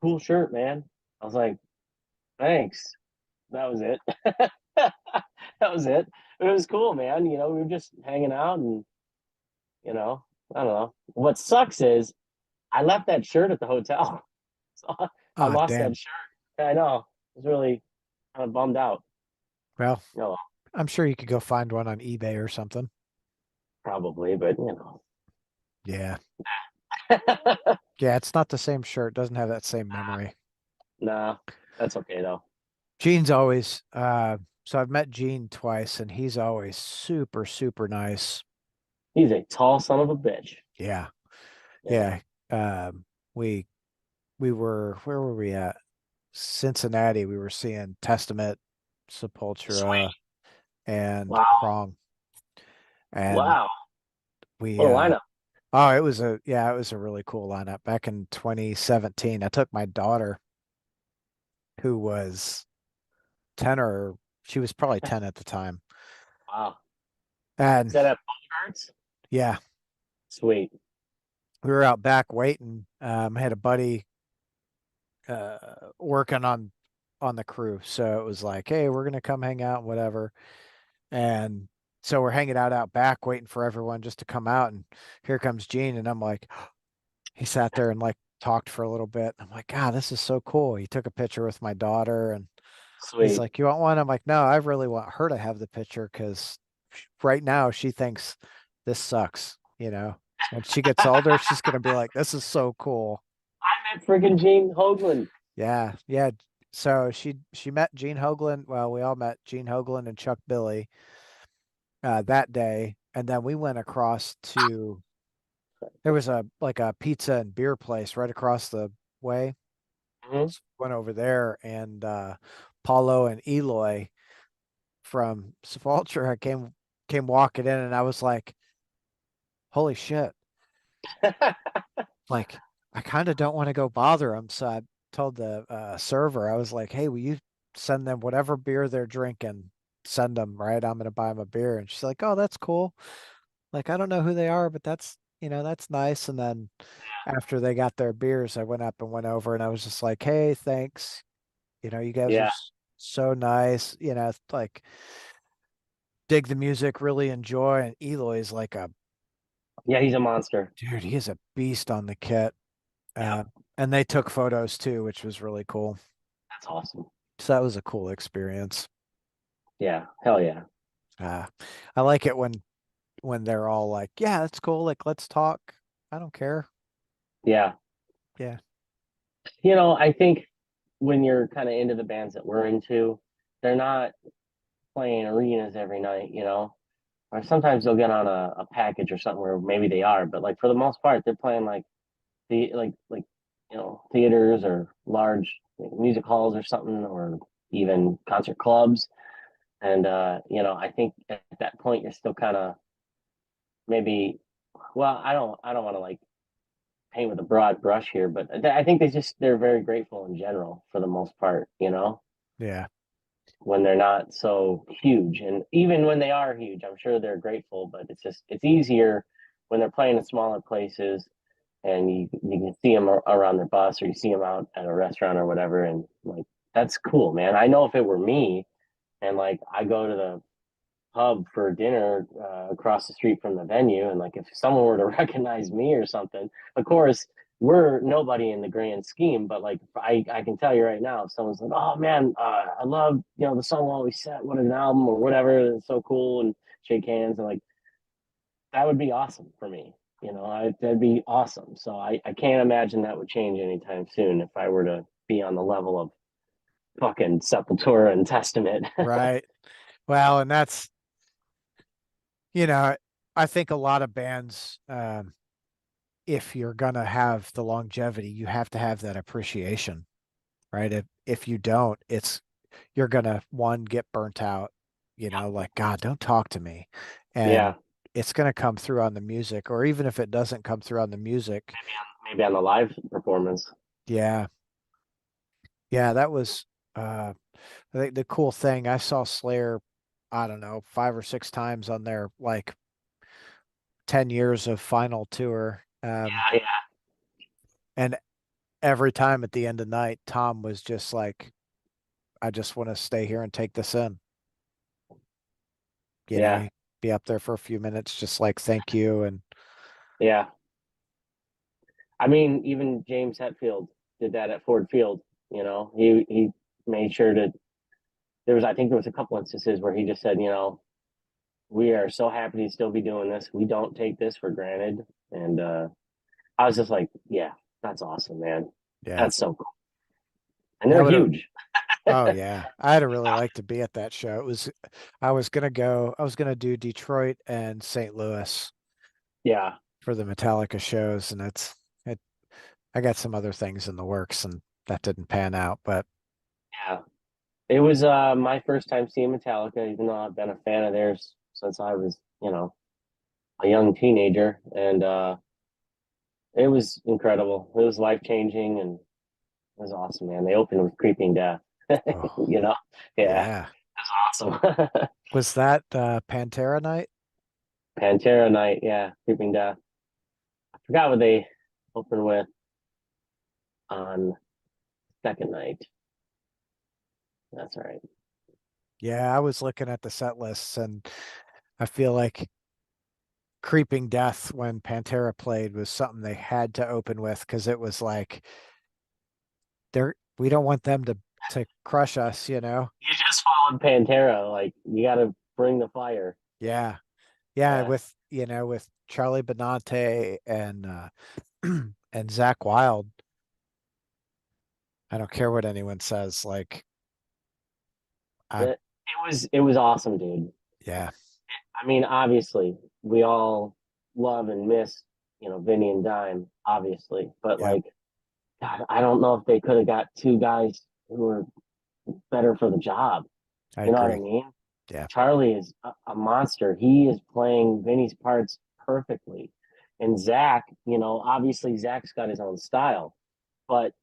"Cool shirt, man." I was like, "Thanks." That was it. That was it. It was cool, man. We were just hanging out, and you know, I don't know. What sucks is I left that shirt at the hotel, so I Ah, lost that damn. shirt. I know. I was really kind of bummed out. Well, No, I'm sure you could go find one on eBay or something. probably, but Yeah. Yeah, it's not the same shirt. Doesn't have that same memory. nah, that's okay though. Gene's always so I've met Gene twice and he's always super, super nice. He's a tall son of a bitch. Yeah. Yeah. Yeah. Um we we were where were we at? Cincinnati. We were seeing Testament, Sepultura, Sweet. and Wow. Prong. And Wow. we What a lineup. oh, it was a really cool lineup. Back in 2017, I took my daughter who was 10 or she was probably 10 at the time. Wow. Is And that at Bogarts? yeah, Sweet. we were out back waiting. I had a buddy uh working on the crew. So it was like, hey, we're gonna come hang out, whatever. And so we're hanging out back waiting for everyone just to come out. And here comes Gene, and I'm like, he sat there and like talked for a little bit. I'm like, God, this is so cool. He took a picture with my daughter and he's Sweet. like, you want one? I'm like, no, I really want her to have the picture because right now she thinks this sucks, you know. When she gets older, she's gonna be like, this is so cool. I met friggin' Gene Hoglan. Yeah, yeah. So she met Gene Hoglan. Well, we all met Gene Hoglan and Chuck Billy that day, and then we went across to there was a like a pizza and beer place right across the way. Hmm. So went over there, and Paulo and Eloy from Sepultura came walking in, and I was like, holy shit! Like I kind of don't want to go bother them, so I told the server, I was like, hey, will you send them whatever beer they're drinking? Send them, right? I'm gonna buy them a beer, and she's like, oh, that's cool. Like I don't know who they are, but that's that's nice. And then after they got their beers, I went up and went over, and I was just like, hey, thanks. You guys are Yeah. so nice. It's like dig the music, really enjoy. And Eloy's like a Yeah, he's a monster. dude, he is a beast on the kit. Yep. Uh, and they took photos too, which was really cool. That's awesome. So that was a cool experience. Yeah. Hell yeah. Uh, I like it when they're all like, yeah, that's cool. Like, let's talk. I don't care. Yeah. Yeah. I think when you're kind of into the bands that we're into, they're not playing arenas every night. Or sometimes they'll get on a package or something where maybe they are, but like for the most part, they're playing like theaters or large music halls or something, or even concert clubs. And I think at that point you're still kind of maybe, well, I don't want to like paint with a broad brush here, but I think they're very grateful in general for the most part, Yeah. when they're not so huge. And even when they are huge, I'm sure they're grateful, but it's easier when they're playing in smaller places and you can see them around their bus, or you see them out at a restaurant or whatever, and like that's cool, man. I know if it were me and like I go to the pub for dinner across the street from the venue, and like if someone were to recognize me or something, of course we're nobody in the grand scheme, but like I can tell you right now, if someone's like, oh man, I love the song Always Set, what an album or whatever, it's so cool, and shake hands, and like that would be awesome for me. That'd be awesome. So I can't imagine that would change anytime soon if I were to be on the level of fucking Sepultura and Testament. Right. Well, and that's, you know, I think a lot of bands, if you're gonna have the longevity, you have to have that appreciation, right? If you don't, you're gonna one get burnt out, like God, don't talk to me. Yeah, And it's gonna come through on the music, or even if it doesn't come through on the music, maybe on the live performance. yeah. Yeah, that was I think the cool thing. I saw Slayer, I don't know, 5 or 6 times on their like 10 years of final tour. Yeah, yeah, And every time at the end of the night, Tom was just like, I just want to stay here and take this in. yeah, He'd be up there for a few minutes, just like, thank you. And yeah. I mean, even James Hetfield did that at Ford Field. He made sure to. I think there was a couple instances where he just said, we are so happy to still be doing this. We don't take this for granted. And I was just like, yeah, that's awesome, man. yeah, That's so cool. And that they're would have, huge. oh yeah, I'd have really liked to be at that show. I was gonna do Detroit and St. Louis Yeah, for the Metallica shows. And I got some other things in the works and that didn't pan out, but yeah. It was my first time seeing Metallica, even though I've been a fan of theirs since I was, a young teenager. And it was incredible. It was life changing, and it was awesome, man. They opened with Creeping Death. oh, you know? Yeah, yeah. that's awesome. Was that Pantera night? Pantera night, yeah, Creeping Death. I forgot what they opened with on second night. That's right. Yeah, I was looking at the set lists and I feel like Creeping Death when Pantera played was something they had to open with because it was like we don't want them to crush us, you know? You just followed Pantera. Like, you got to bring the fire. Yeah. Yeah, Yeah. with Charlie Benante and and Zach Wild. I don't care what anyone says. Like I It was awesome, dude. yeah, I mean, obviously, we all love and miss, Vinny and Dime, obviously. But yeah, like, God, I don't know if they could have got two guys who were better for the job. I You know what I agree. mean? Yeah, Charlie is a monster. He is playing Vinny's parts perfectly. And Zach, obviously Zach's got his own style, but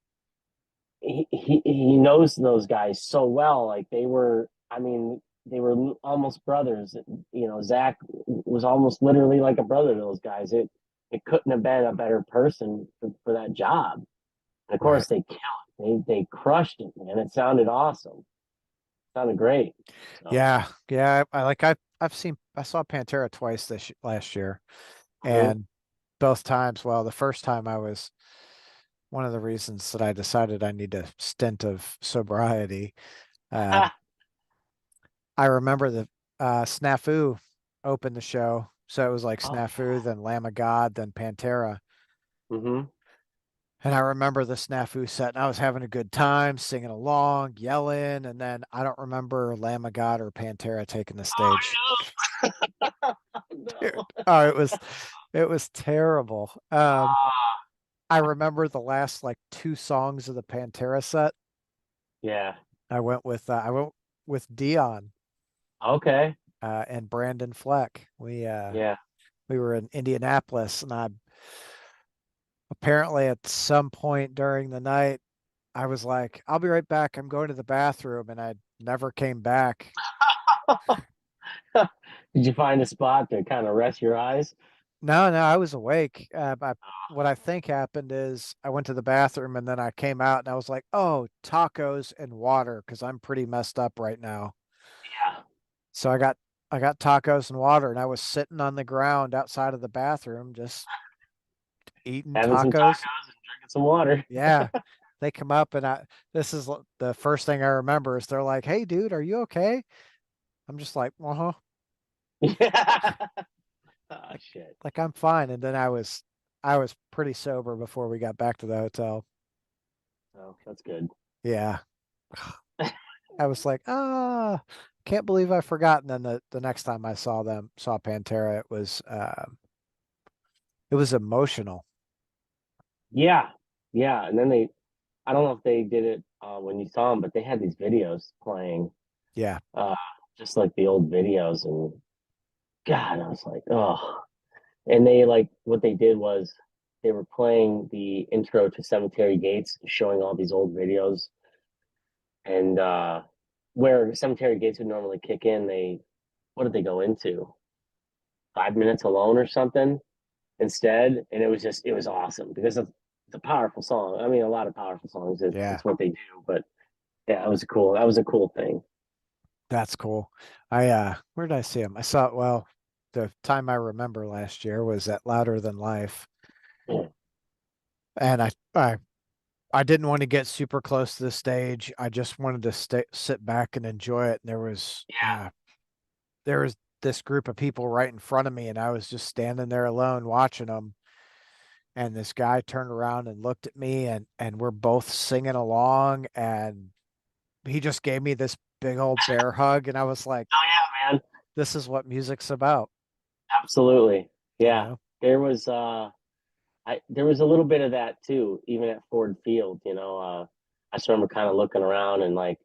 he knows those guys so well. Like they were almost brothers. Zach was almost literally like a brother to those guys. It couldn't have been a better person for that job. And of right. course they killed it. They crushed it, man. It sounded awesome. It sounded great. So Yeah, yeah. I saw Pantera twice this last year, mhm. and both times, well, the first time I was one of the reasons that I decided I need a stint of sobriety. Um, I remember the Snafu opened the show, so it was like Oh Snafu, then Lamb of God, then Pantera. yeah. And I remember the Snafu set, and I was having a good time singing along, yelling, and then I don't remember Lamb of God or Pantera taking the stage. Oh Dude, no. oh, it was terrible. Ah, I remember the last like two songs of the Pantera set. yeah. I went with Dion Okay. and Brandon Fleck. Yeah. We were in Indianapolis, and I apparently at some point during the night I was like, "I'll be right back. I'm going to the bathroom," and I never came back. Did you find a spot to kind of rest your eyes? No, I was awake. What I think happened is I went to the bathroom and then I came out and I was like, oh, tacos and water because I'm pretty messed up right now. Yeah, So I got tacos and water and I was sitting on the ground outside of the bathroom just eating having some tacos. tacos and drinking some water. Yeah. They come up and this is the first thing I remember is they're like, "Hey dude, are you okay?" I'm just like, "Uh-huh." Yeah. Oh Like shit. like I'm fine. And then I was pretty sober before we got back to the hotel. Oh, that's good. Yeah. I was like, can't believe I forgot. And then the next time I saw Pantera, it was emotional. Yeah, yeah. And then I don't know if they did it when you saw them, but they had these videos playing, Yeah. uh, just like the old videos. And God, I was like, oh. And they like what they did was they were playing the intro to Cemetery Gates, showing all these old videos. And where Cemetery Gates would normally kick in, what did they go into? 5 minutes alone or something instead. And it was awesome because it's a powerful song. I mean, a lot of powerful songs, Yeah. it's what they do, but yeah, that was a cool thing. That's cool. Where did I see him? Well, the time I remember last year was at Louder Than Life. Yeah. And I didn't want to get super close to the stage. I just wanted to sit back and enjoy it. And there was this group of people right in front of me, and I was just standing there alone watching them. And this guy turned around and looked at me, and we're both singing along, and he just gave me this big old bear hug, and I was like, Oh yeah, man. "This is what music's about," Absolutely. you Yeah. know? There was there was a little bit of that too, even at Ford Field, I just remember kind of looking around and like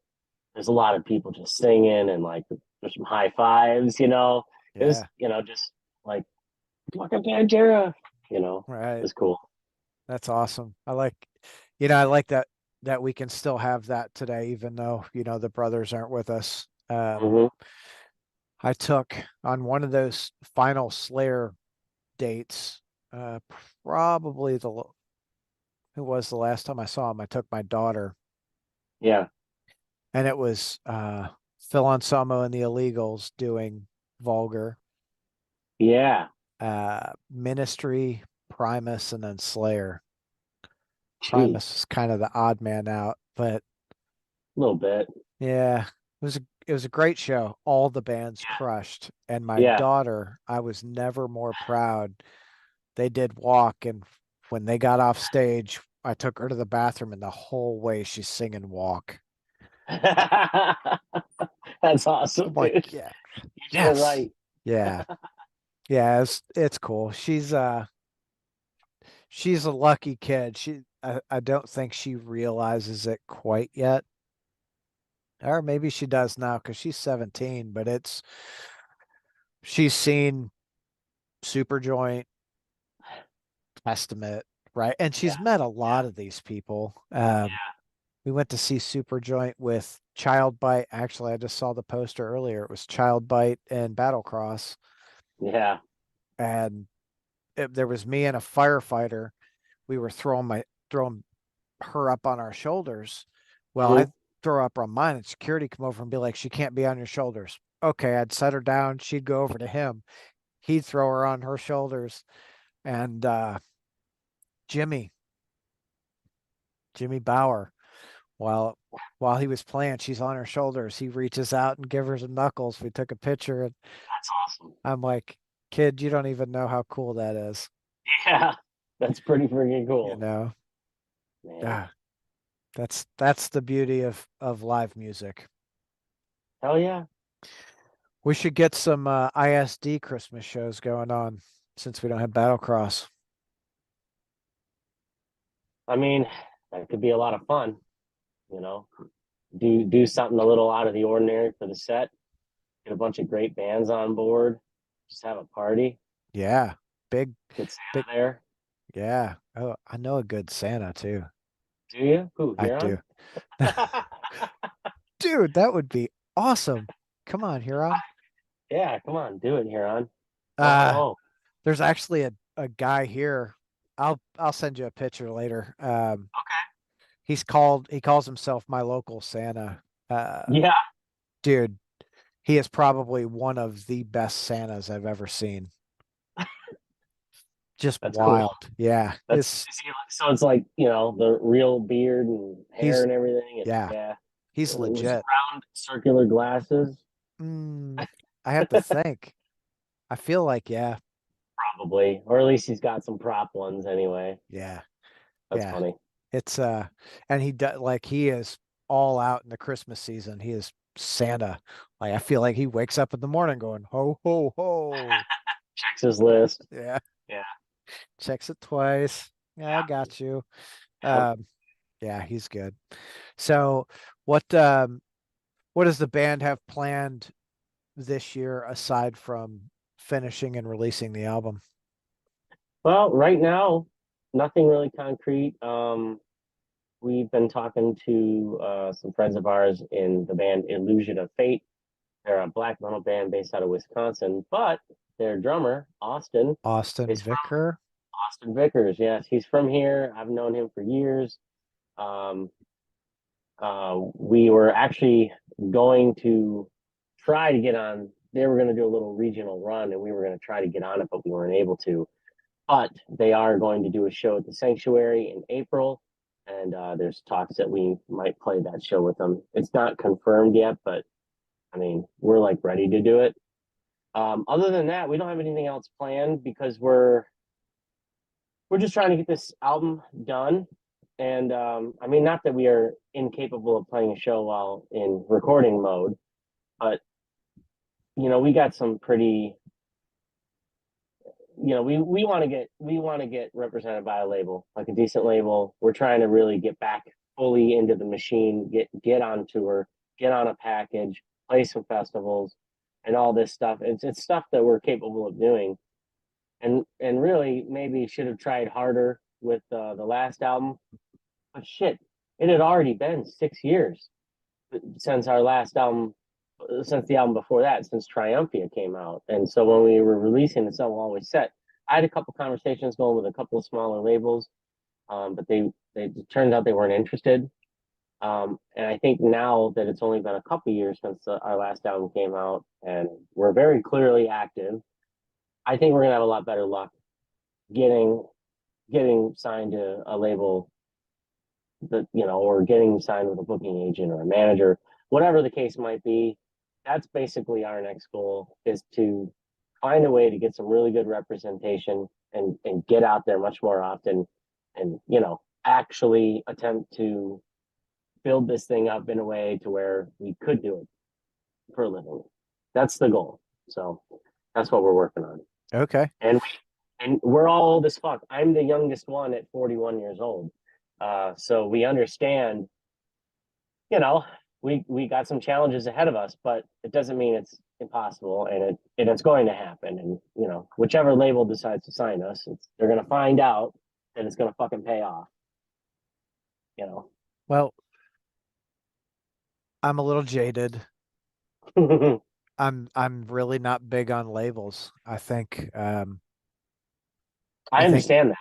there's a lot of people just singing and like there's some high fives, It was, Yeah, just like fucking Pantera, it right. was cool. That's awesome. I like that we can still have that today, even though, the brothers aren't with us. Hmm. I took on one of those final Slayer dates, uh, probably it was the last time I saw him. I took my daughter, Yeah. and it was Phil Anselmo and the Illegals doing Vulgar, Yeah. Ministry, Primus, and then Slayer. Jeez. Primus is kind of the odd man out, but A little bit. yeah, it was a great show. All the bands crushed, and my Yeah. daughter, I was never more proud. They did Walk, and when they got off stage, I took her to the bathroom, and the whole way she's singing Walk. That's I'm awesome, like, dude. yeah, You did it yes, right. yeah, yeah. It's cool. She's a lucky kid. I don't think she realizes it quite yet, or maybe she does now because she's 17. But she's seen Superjoint, Testament, right? And Yeah. she's met a lot of these people. We went to see Superjoint with Child Bite. Actually, I just saw the poster earlier. It was Child Bite and Battlecross, Yeah. and there was me and a firefighter. We were throwing her up on our shoulders. Well, Hmm. I throw up on mine, and security come over and be like, "She can't be on your shoulders." Okay, I'd set her down. She'd go over to him. He'd throw her on her shoulders, and Jimmy, Jimmy Bauer, while while he was playing, she's on her shoulders. He reaches out and gives her some knuckles. We took a picture, and That's awesome. I'm like, "Kid, you don't even know how cool that is." Yeah. That's pretty freaking You cool, know, man. ah, that's the beauty of live music. Hell yeah. We should get some ISD Christmas shows going on since we don't have Battlecross. I mean, that could be a lot of fun, you know. Do something a little out of the ordinary for the set. Get a bunch of great bands on board. Just have a party. Yeah, big, Get big. Santa there. Yeah. Oh, I know a good Santa too. Do you? Who, I Huron? do. Dude, that would be awesome. Come on, Huron. Yeah, come on, do it, Huron. Ho ho Uh, ho. There's actually a guy here. I'll send you a picture later. He calls himself my local Santa. Yeah, Dude, he is probably one of the best Santas I've ever seen. Just that's cool. wild. Yeah. That's is he, so it's like, the real beard and hair He's and everything. And yeah, yeah, he's it was legit. round circular glasses. Mm, I have to think. I feel like, yeah, Probably, or at least he's got some prop ones anyway. yeah, That's yeah. funny. It's and he does like he is all out in the Christmas season. He is Santa. Like I feel like he wakes up in the morning going, ho, ho, ho. Checks his list. Yeah. Yeah. Checks it twice. Yeah, I Yeah. got you. Yep. Um, yeah, he's good. So what what does the band have planned this year aside from finishing and releasing the album? Well, right now, nothing really concrete. We've been talking to some friends of ours in the band Illusion of Fate. They're a black metal band based out of Wisconsin, but their drummer, Austin, Austin is from Vicker? Austin Vickers. Yes, he's from here. I've known him for years. Um, we were actually going to try to get on. They were going to do a little regional run, and we were going to try to get on it, but we weren't able to. But they are going to do a show at the Sanctuary in April, and there's talks that we might play that show with them. It's not confirmed yet, but I mean, we're like ready to do it. Other than that, we don't have anything else planned because we're just trying to get this album done. And I mean, not that we are incapable of playing a show while in recording mode, but we got some pretty, we want to get represented by a label, like a decent label. We're trying to really get back fully into the machine, get on tour, get on a package, play some festivals, and all this stuff. It's stuff that we're capable of doing, and really maybe should have tried harder with the last album. But shit, it had already been 6 years since our last album, since the album before that, since Triumphia came out. And so when we were releasing the song Always Set, I had a couple conversations going with a couple of smaller labels, but they it turns out they weren't interested. And I think now that it's only been a couple years since our last album came out, and we're very clearly active, I think we're gonna have a lot better luck getting getting signed to a label that or getting signed with a booking agent or a manager, whatever the case might be. That's basically our next goal, is to find a way to get some really good representation and get out there much more often, and actually attempt to build this thing up in a way to where we could do it for a living. That's the goal. So that's what we're working on. Okay. And we're all old as fuck. I'm the youngest one at 41 years old. So we understand, you know, we got some challenges ahead of us, but it doesn't mean it's impossible, and it's going to happen. And whichever label decides to sign us, they're gonna find out that it's gonna fucking pay off. You know. Well, I'm a little jaded. I'm really not big on labels. I I think, understand that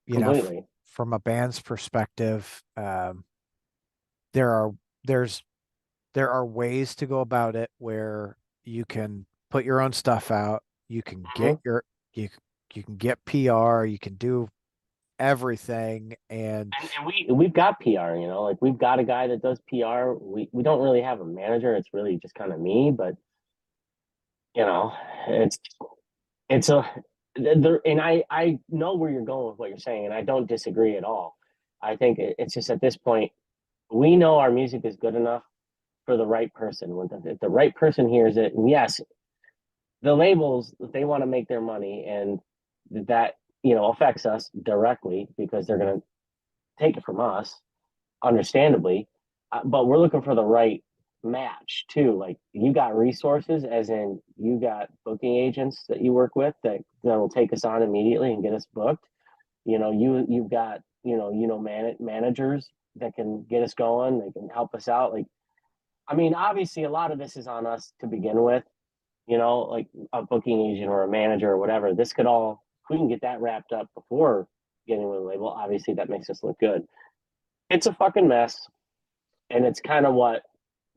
you know, completely. from a band's perspective, there are there's there are ways to go about it where you can put your own stuff out, you can get Mhm. you you can get PR, you can do everything and And we've got PR, like we've got a guy that does PR. We don't really have a manager. It's really just kind of me, but you know, it's it's a there, and I know where you're going with what you're saying, and I don't disagree at all. I think it's just at this point we know our music is good enough for the right person. When if the right person hears it, and yes, the labels, they want to make their money, and that affects us directly because they're going to take it from us, understandably. But we're looking for the right match too. Like, you got resources, as in you got booking agents that you work with that will take us on immediately and get us booked. You've got managers that can get us going. They can help us out. Like, I mean, obviously, a lot of this is on us to begin with. like a booking agent or a manager or whatever. This could all, if we can get that wrapped up before getting with a label, obviously that makes us look good. It's a fucking mess, and it's kind of what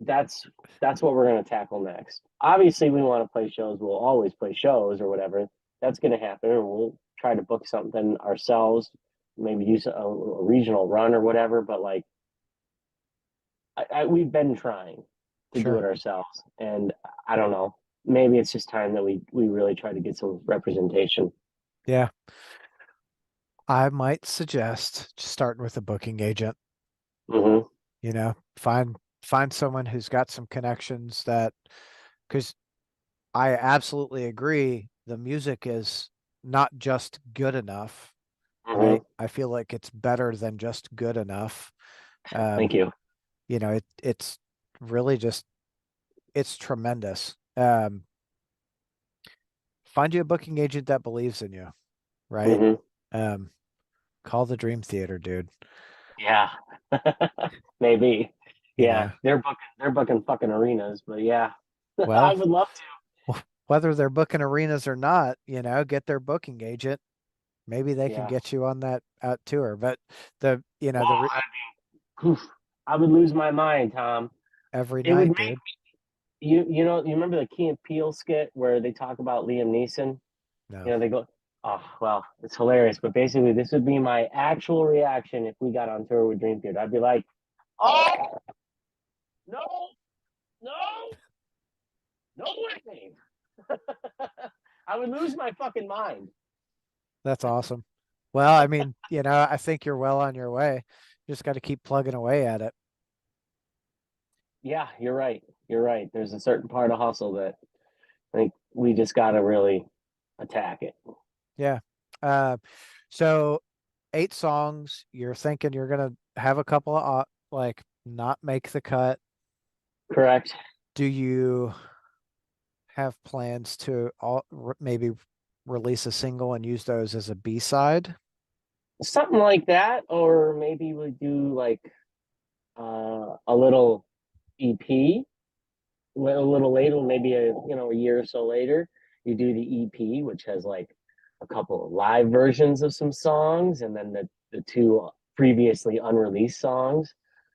that's that's what we're going to tackle next. Obviously, we want to play shows. We'll always play shows or whatever. That's going to happen, and we'll try to book something ourselves. Maybe use a regional run or whatever. But like, we've been trying to do Sure. it ourselves, and I don't know. Maybe it's just time that we really try to get some representation. Yeah. I might suggest just starting with a booking agent, Hmm. find someone who's got some connections that, because I absolutely agree, the music is not just good enough. Hmm. I feel like it's better than just good enough. Thank Um, you. it's really just it's tremendous. Find you a booking agent that believes in you, right? Hmm. Um, call the Dream Theater, dude. Yeah. Maybe. You Yeah, know, they're booking fucking arenas, but yeah, I well, would love to. whether they're booking arenas or not, get their booking agent. Maybe they can Yeah. get you on that out tour. But the you know Whoa, the re I would lose my mind, Tom. every It would night, make dude. you remember the Key and Peele skit where they talk about Liam Neeson? No, They go, oh well, it's hilarious. But basically, this would be my actual reaction if we got on tour with Dream Theater. I'd be like, oh no, no, no way! I would lose my fucking mind. that's awesome. Well, I mean, I think you're well on your way. Just got to keep plugging away at it. Yeah, you're right. You're right. There's a certain part of hustle that I think we just got to really attack it. Yeah. Uh, so 8 songs. You're thinking you're gonna have a couple of like not make the cut. Correct. Do you have plans to maybe release a single and use those as a B-side? Something like that, or maybe we do like a little EP a little later, maybe a year or so later. You do the EP, which has like a couple of live versions of some songs, and then the two previously unreleased songs.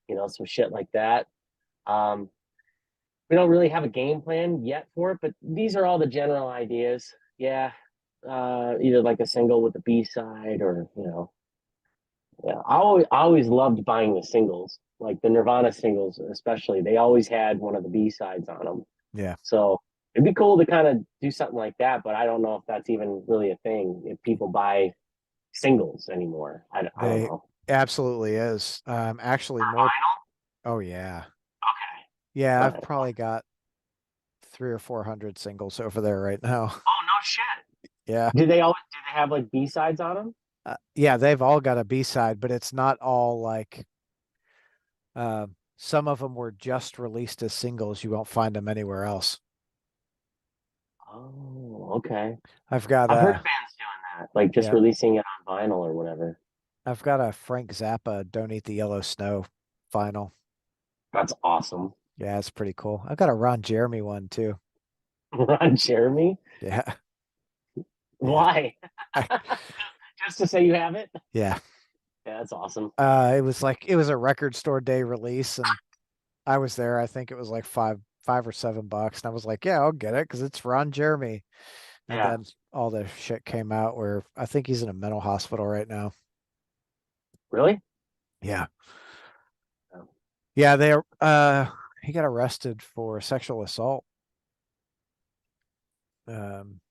Some shit like that. Um, we don't really have a game plan yet for it, but these are all the general ideas. Yeah, either like a single with a B side, or yeah. I always loved buying the singles, like the Nirvana singles, especially. They always had one of the B sides on them, Yeah, so it'd be cool to kind of do something like that. But I don't know if that's even really a thing if people buy singles anymore. I don't they know. absolutely is. Actually For more. vinyl? Oh yeah. Okay. Yeah, All I've right. probably got 300 or 400 singles over there right now. Oh no shit. Yeah. Do they have like B sides on them? Yeah, they've all got a B-side, but it's not all like some of them were just released as singles. You won't find them anywhere else. Oh, okay. I've got I've heard a of bands doing that, like just yeah, releasing it on vinyl or whatever. I've got a Frank Zappa "Don't Eat the Yellow Snow" vinyl. That's awesome. Yeah, it's pretty cool. I've got a Ron Jeremy one too. Ron Jeremy? Yeah, yeah, Why? I, Just to say you have it? yeah. Yeah, that's awesome. It was a record store day release, and I was there. I think it was like $5 or $7, and I was like, yeah, I'll get it because it's Ron Jeremy. And Yeah. then all the shit came out where I think he's in a mental hospital right now. Really? Yeah. Oh, Yeah, he got arrested for sexual assault. Um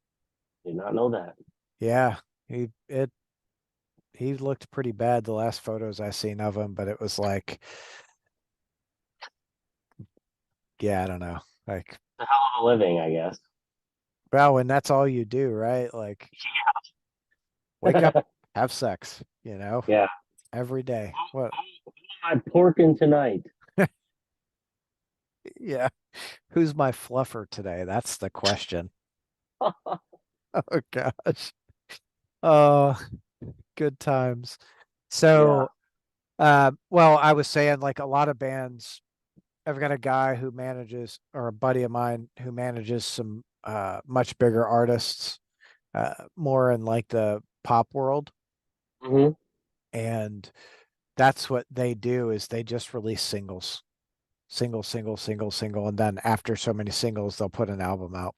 did not know that. yeah, he it he looked pretty bad the last photos I seen of him, but it was like, yeah, I don't know. Like, A hell of a living, I guess. well, when that's all you do, right? Like wake up, have sex, Yeah. every day. What? Who am I porking tonight? Yeah. Who's my fluffer today? That's the question. Oh gosh. Oh, good times. Yeah. So, well, I was saying like a lot of bands, I've got a guy who manages, or a buddy of mine who manages some much bigger artists, more in like the pop world. Hmm. And that's what they do is they just release singles, single. And then after so many singles, they'll put an album out.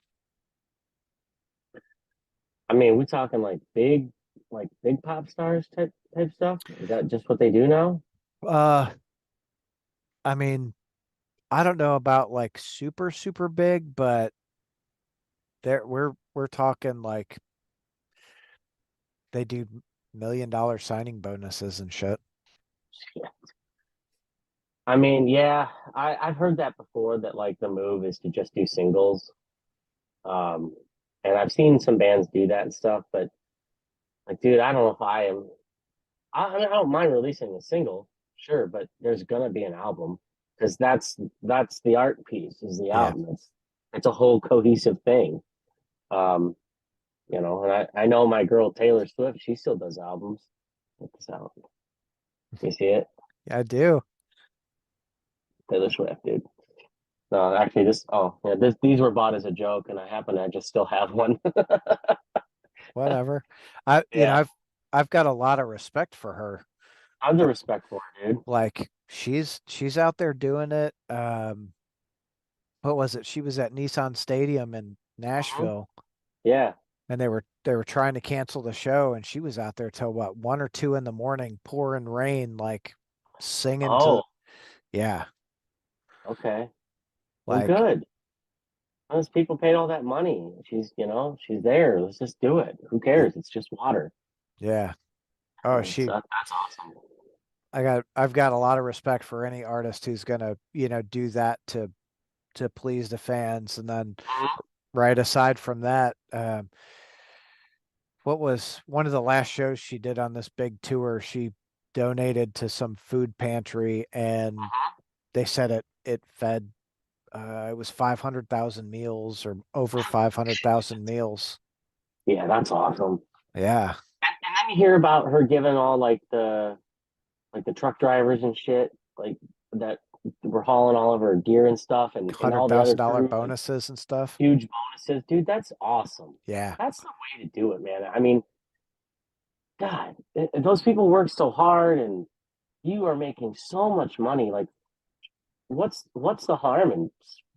I mean, we're talking like big pop stars type stuff. Is that just what they do now? Uh, I mean, I don't know about like super big, but we're talking like they do $1 million signing bonuses and shit. Yeah. I mean, yeah, I've heard that before that like the move is to just do singles. Um, and I've seen some bands do that and stuff, but like, dude, I don't know if I am. I mean, I don't mind releasing a single, sure, but there's gonna be an album because that's the art piece is the Yeah. album. It's a whole cohesive thing. Um, and I know my girl Taylor Swift, she still does albums. Check this out. You see it? Yeah, I do. Taylor Swift, dude. No, actually, these were bought as a joke, and I happen to just still have one. Whatever. I, you know, Yeah, I've got a lot of respect for her. tons Uh, of respect for it, dude. Like she's out there doing it. What was it? She was at Nissan Stadium in Mhm. Nashville Yeah. and they were trying to cancel the show and she was out there till what 1 or 2 in the morning, pouring rain, like singing to Oh, yeah, okay. Well, like good. Those people paid all that money. She's there. Let's just do it. Who y- cares? It's just water. yeah. Oh, That's awesome. I've got a lot of respect for any artist who's gonna, do that to please the fans. And then Mhm. right aside from that, what was one of the last shows she did on this big tour? She donated to some food pantry and Mhm. they said it fed it was 500,000 meals or over 500,000 meals. Yeah, that's awesome. Yeah. And then you hear about her giving all like the truck drivers and shit, like that were hauling all of her gear and stuff, and hundred all the thousand other dollar crew, like bonuses and stuff. huge bonuses. Dude, that's awesome. Yeah. That's the way to do it, man. I mean, God, those people work so hard, and you are making so much money. Like, what's the harm in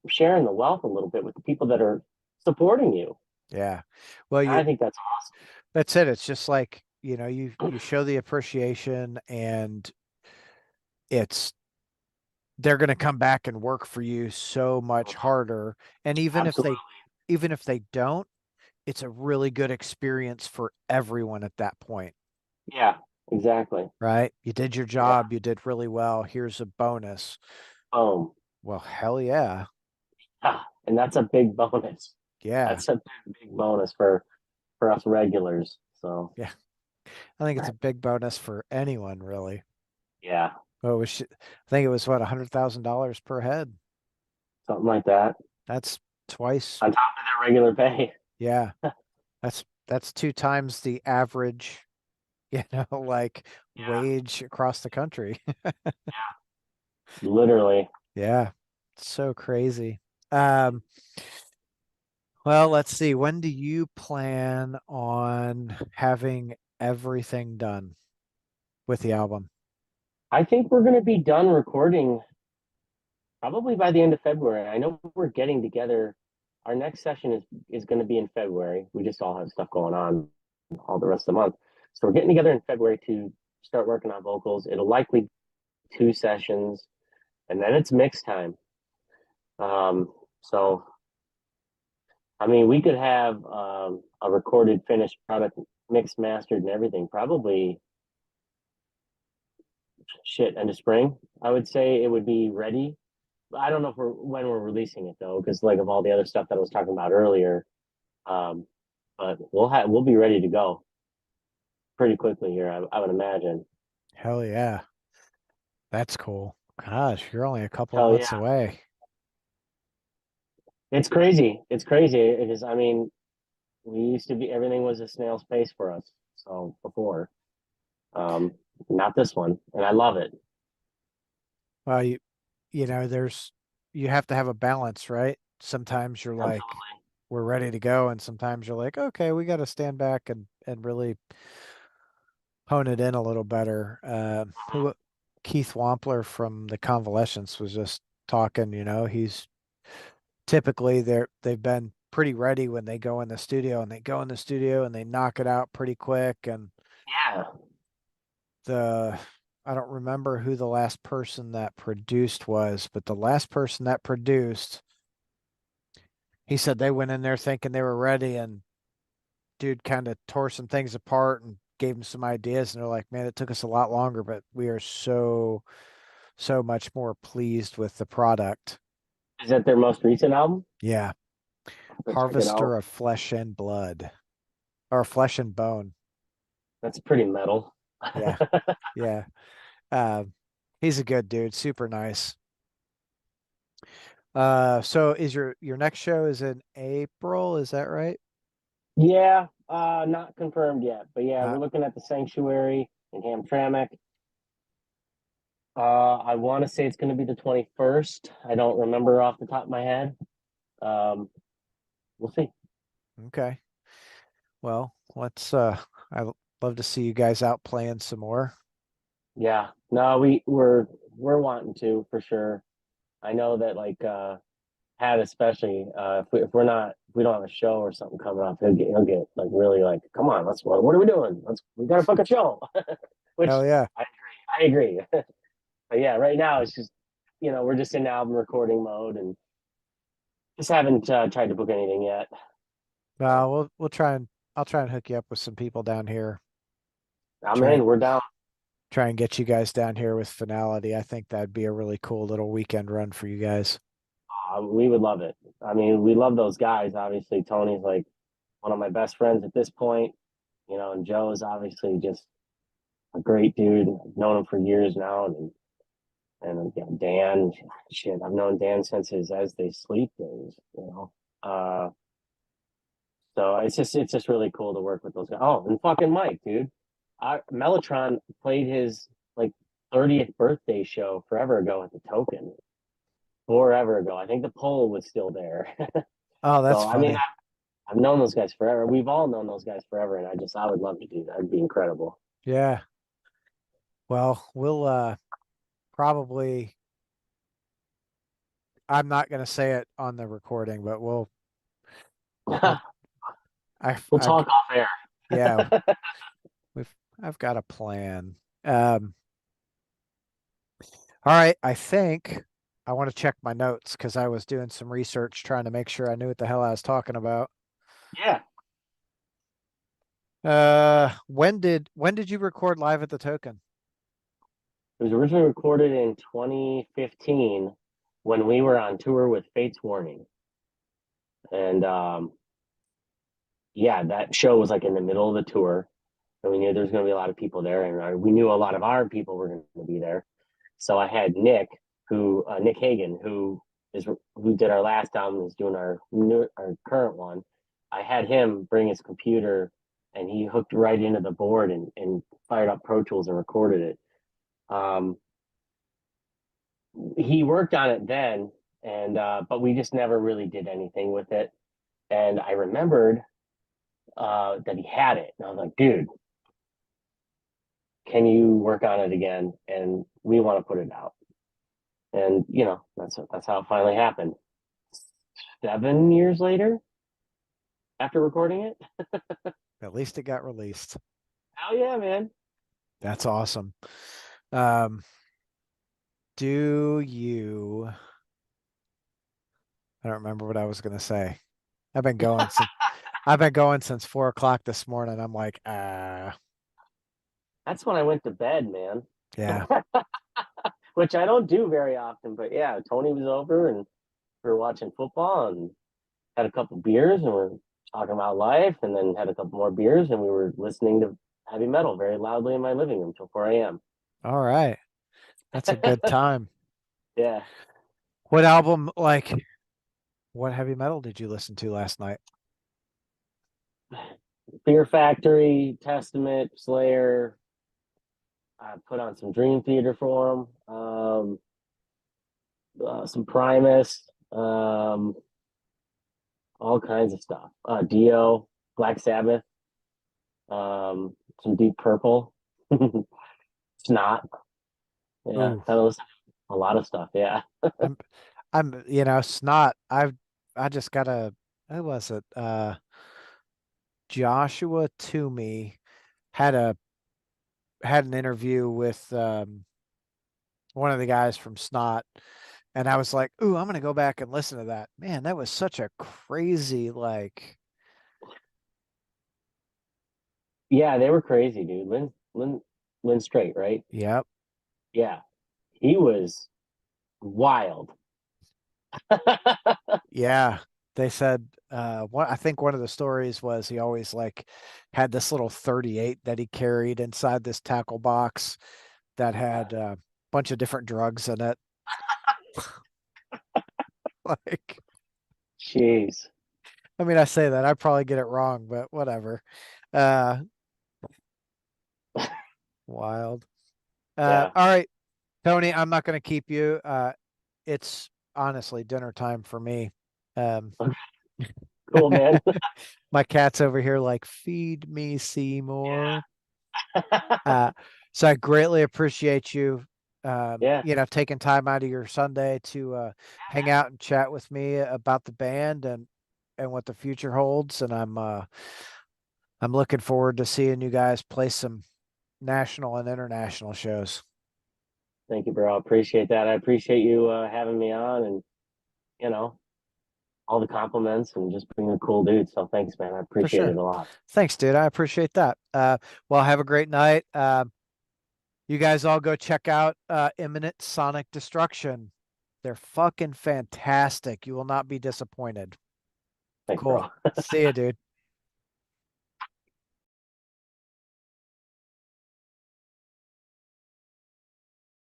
sharing the wealth a little bit with the people that are supporting you? Yeah. Well, I think that's awesome. that's it. It's just like, you show the appreciation and it's they're going to come back and work for you so much harder. And Absolutely. even if they don't, it's a really good experience for everyone at that point, Yeah, exactly. right? You did your Yeah. job, you did really well. Here's a bonus. Boom. Well, hell yeah. Ah, and that's a big bonus. Yeah. That's a big bonus for us regulars. So Yeah. I think it's a big bonus for anyone, really. yeah, Well, I think it was what, $100,000 per head. something like that That's twice. on top of their regular pay. Yeah. That's 2 times the average, like Yeah, wage across the country. literally. Yeah. It's so crazy. Um, well, let's see. When do you plan on having everything done with the album? I think we're going to be done recording probably by the end of February. I know we're getting together. Our next session is going to be in February. We just all have stuff going on all the rest of the month. So we're getting together in February to start working on vocals. It'll likely be 2 sessions, and then it's mix time. So I mean, we could have a recorded finished product mixed, mastered, and everything probably shit end of spring. I would say it would be ready. I don't know if when we're releasing it though, because like of all the other stuff that I was talking about earlier. Um, but we'll be ready to go pretty quickly here. I would imagine. Hell yeah. That's cool. Gosh, you're only a couple of Hell months yeah, away. it's crazy. It's crazy because I mean, we used to be everything was a snail's pace for us. So before, um, not this one, and I love it. Well, you know, you have to have a balance, right? Sometimes you're like, Absolutely. we're ready to go. And sometimes you're like, okay, we got to stand back and really hone it in a little better. Who Keith Wampler from the Convalescence was just talking, he's typically they've been pretty ready when they go in the studio, and they go in the studio and they knock it out pretty quick. And Yeah. the I don't remember who the last person that produced was, but the last person that produced, he said they went in there thinking they were ready, and dude kind of tore some things apart and gave them some ideas, and they're like, man, it took us a lot longer, but we are so much more pleased with the product. Is that their most recent album? Yeah. Go check it Harvester out. of Flesh and Blood, or Flesh and Bone. That's pretty metal. Yeah. Yeah. Um, he's a good dude, super nice. So is your next show is in April, is that right? Yeah, not confirmed yet, but yeah, we're Not looking at the Sanctuary in Hamtramck. I want to say it's going to be the 21st. I don't remember off the top of my head. We'll see. okay. Well, I'd love to see you guys out playing some more. Yeah, no, we're wanting to for sure. I know that like Pat especially, if we don't have a show or something coming up, he'll get like really like, come on, what are we doing? We gotta book a show. Which Hell yeah. I agree. But yeah, right now it's just we're just in album recording mode and just haven't tried to book anything yet. So We'll try and I'll try and hook you up with some people down here. I'm Try in. We're down. try and get you guys down here with Finality. I think that'd be a really cool little weekend run for you guys. We would love it. I mean, we love those guys. Obviously, Tony's like one of my best friends at this point. And Joe's obviously just a great dude. I've known him for years now, Dan, shit, I've known Dan since his As They Sleep days. Uh, so it's just really cool to work with those guys. Oh, and fucking Mike, dude. Mellotron played his like 30th birthday show forever ago at the Token. Forever ago. I think the pole was still there. Oh, that's So I mean, funny. I've known those guys forever. We've all known those guys forever, and I would love to do that. It'd be incredible. Yeah. Well, we'll probably I'm not gonna say it on the recording, but we'll We'll I've talk off air. yeah, I've got a plan. Um, all right, I think I want to check my notes because I was doing some research trying to make sure I knew what the hell I was talking about. Yeah, When did you record live at the Token? it was originally recorded in 2015 when we were on tour with Fates Warning, and yeah, that show was like in the middle of the tour, and we knew there was going to be a lot of people there, and we knew a lot of our people were going to be there. So I had Nick Hagan, who did our last album, is doing our current one. I had him bring his computer, and he hooked right into the board and fired up Pro Tools and recorded it. Um, he worked on it then, and but we just never really did anything with it. And I remembered that he had it, and I was like, dude, can you work on it again? And we want to put it out. And that's how it finally happened. 7 years later, after recording it. At least it got released. Hell yeah, man. That's awesome. Um, do you? I don't remember what I was gonna say. I've been going since I've been going since 4 o'clock this morning. I'm like, That's when I went to bed, man. yeah. Which I don't do very often, but yeah, Tony was over and we were watching football and had a couple beers and we're talking about life and then had a couple more beers and we were listening to heavy metal very loudly in my living room till 4 a.m. All right. That's a good time. Yeah. What album, what heavy metal did you listen to last night? Fear Factory, Testament, Slayer. I put on some Dream Theater for them. Some Primus. all kinds of stuff. Dio, Black Sabbath, some Deep Purple, Snot. Yeah, Ooh, kind of listen to a lot of stuff. Yeah. I'm, Snot. I just got a, who was it? Joshua Toomey had an interview with one of the guys from Snot, and I was like, "Ooh, I'm gonna go back and listen to that." Man, that was such a crazy like. Yeah, they were crazy, dude. Lynn Straight, right? Yep, Yeah, he was wild. yeah. They said one. I think one of the stories was he always like had this little 38 that he carried inside this tackle box that had a bunch of different drugs in it. Like, Jeez. I mean, I say that I probably get it wrong, but whatever. Uh, Wild. Yeah. All right, Tony, I'm not going to keep you. It's honestly dinner time for me. Um, Okay, cool, man. my cat's over here like, feed me, Seymour. Yeah. Uh, so I greatly appreciate you, Yeah. taking time out of your Sunday to hang out and chat with me about the band and what the future holds. And I'm looking forward to seeing you guys play some national and international shows. Thank you, bro. I appreciate that. I appreciate you having me on and, you know, all the compliments and just being a cool dude. So thanks, man. I For appreciate it sure. a lot. Thanks, dude. I appreciate that. Well, have a great night. You guys all go check out Imminent Sonic Destruction. They're fucking fantastic. You will not be disappointed. Thanks, Cool. bro. See you, dude.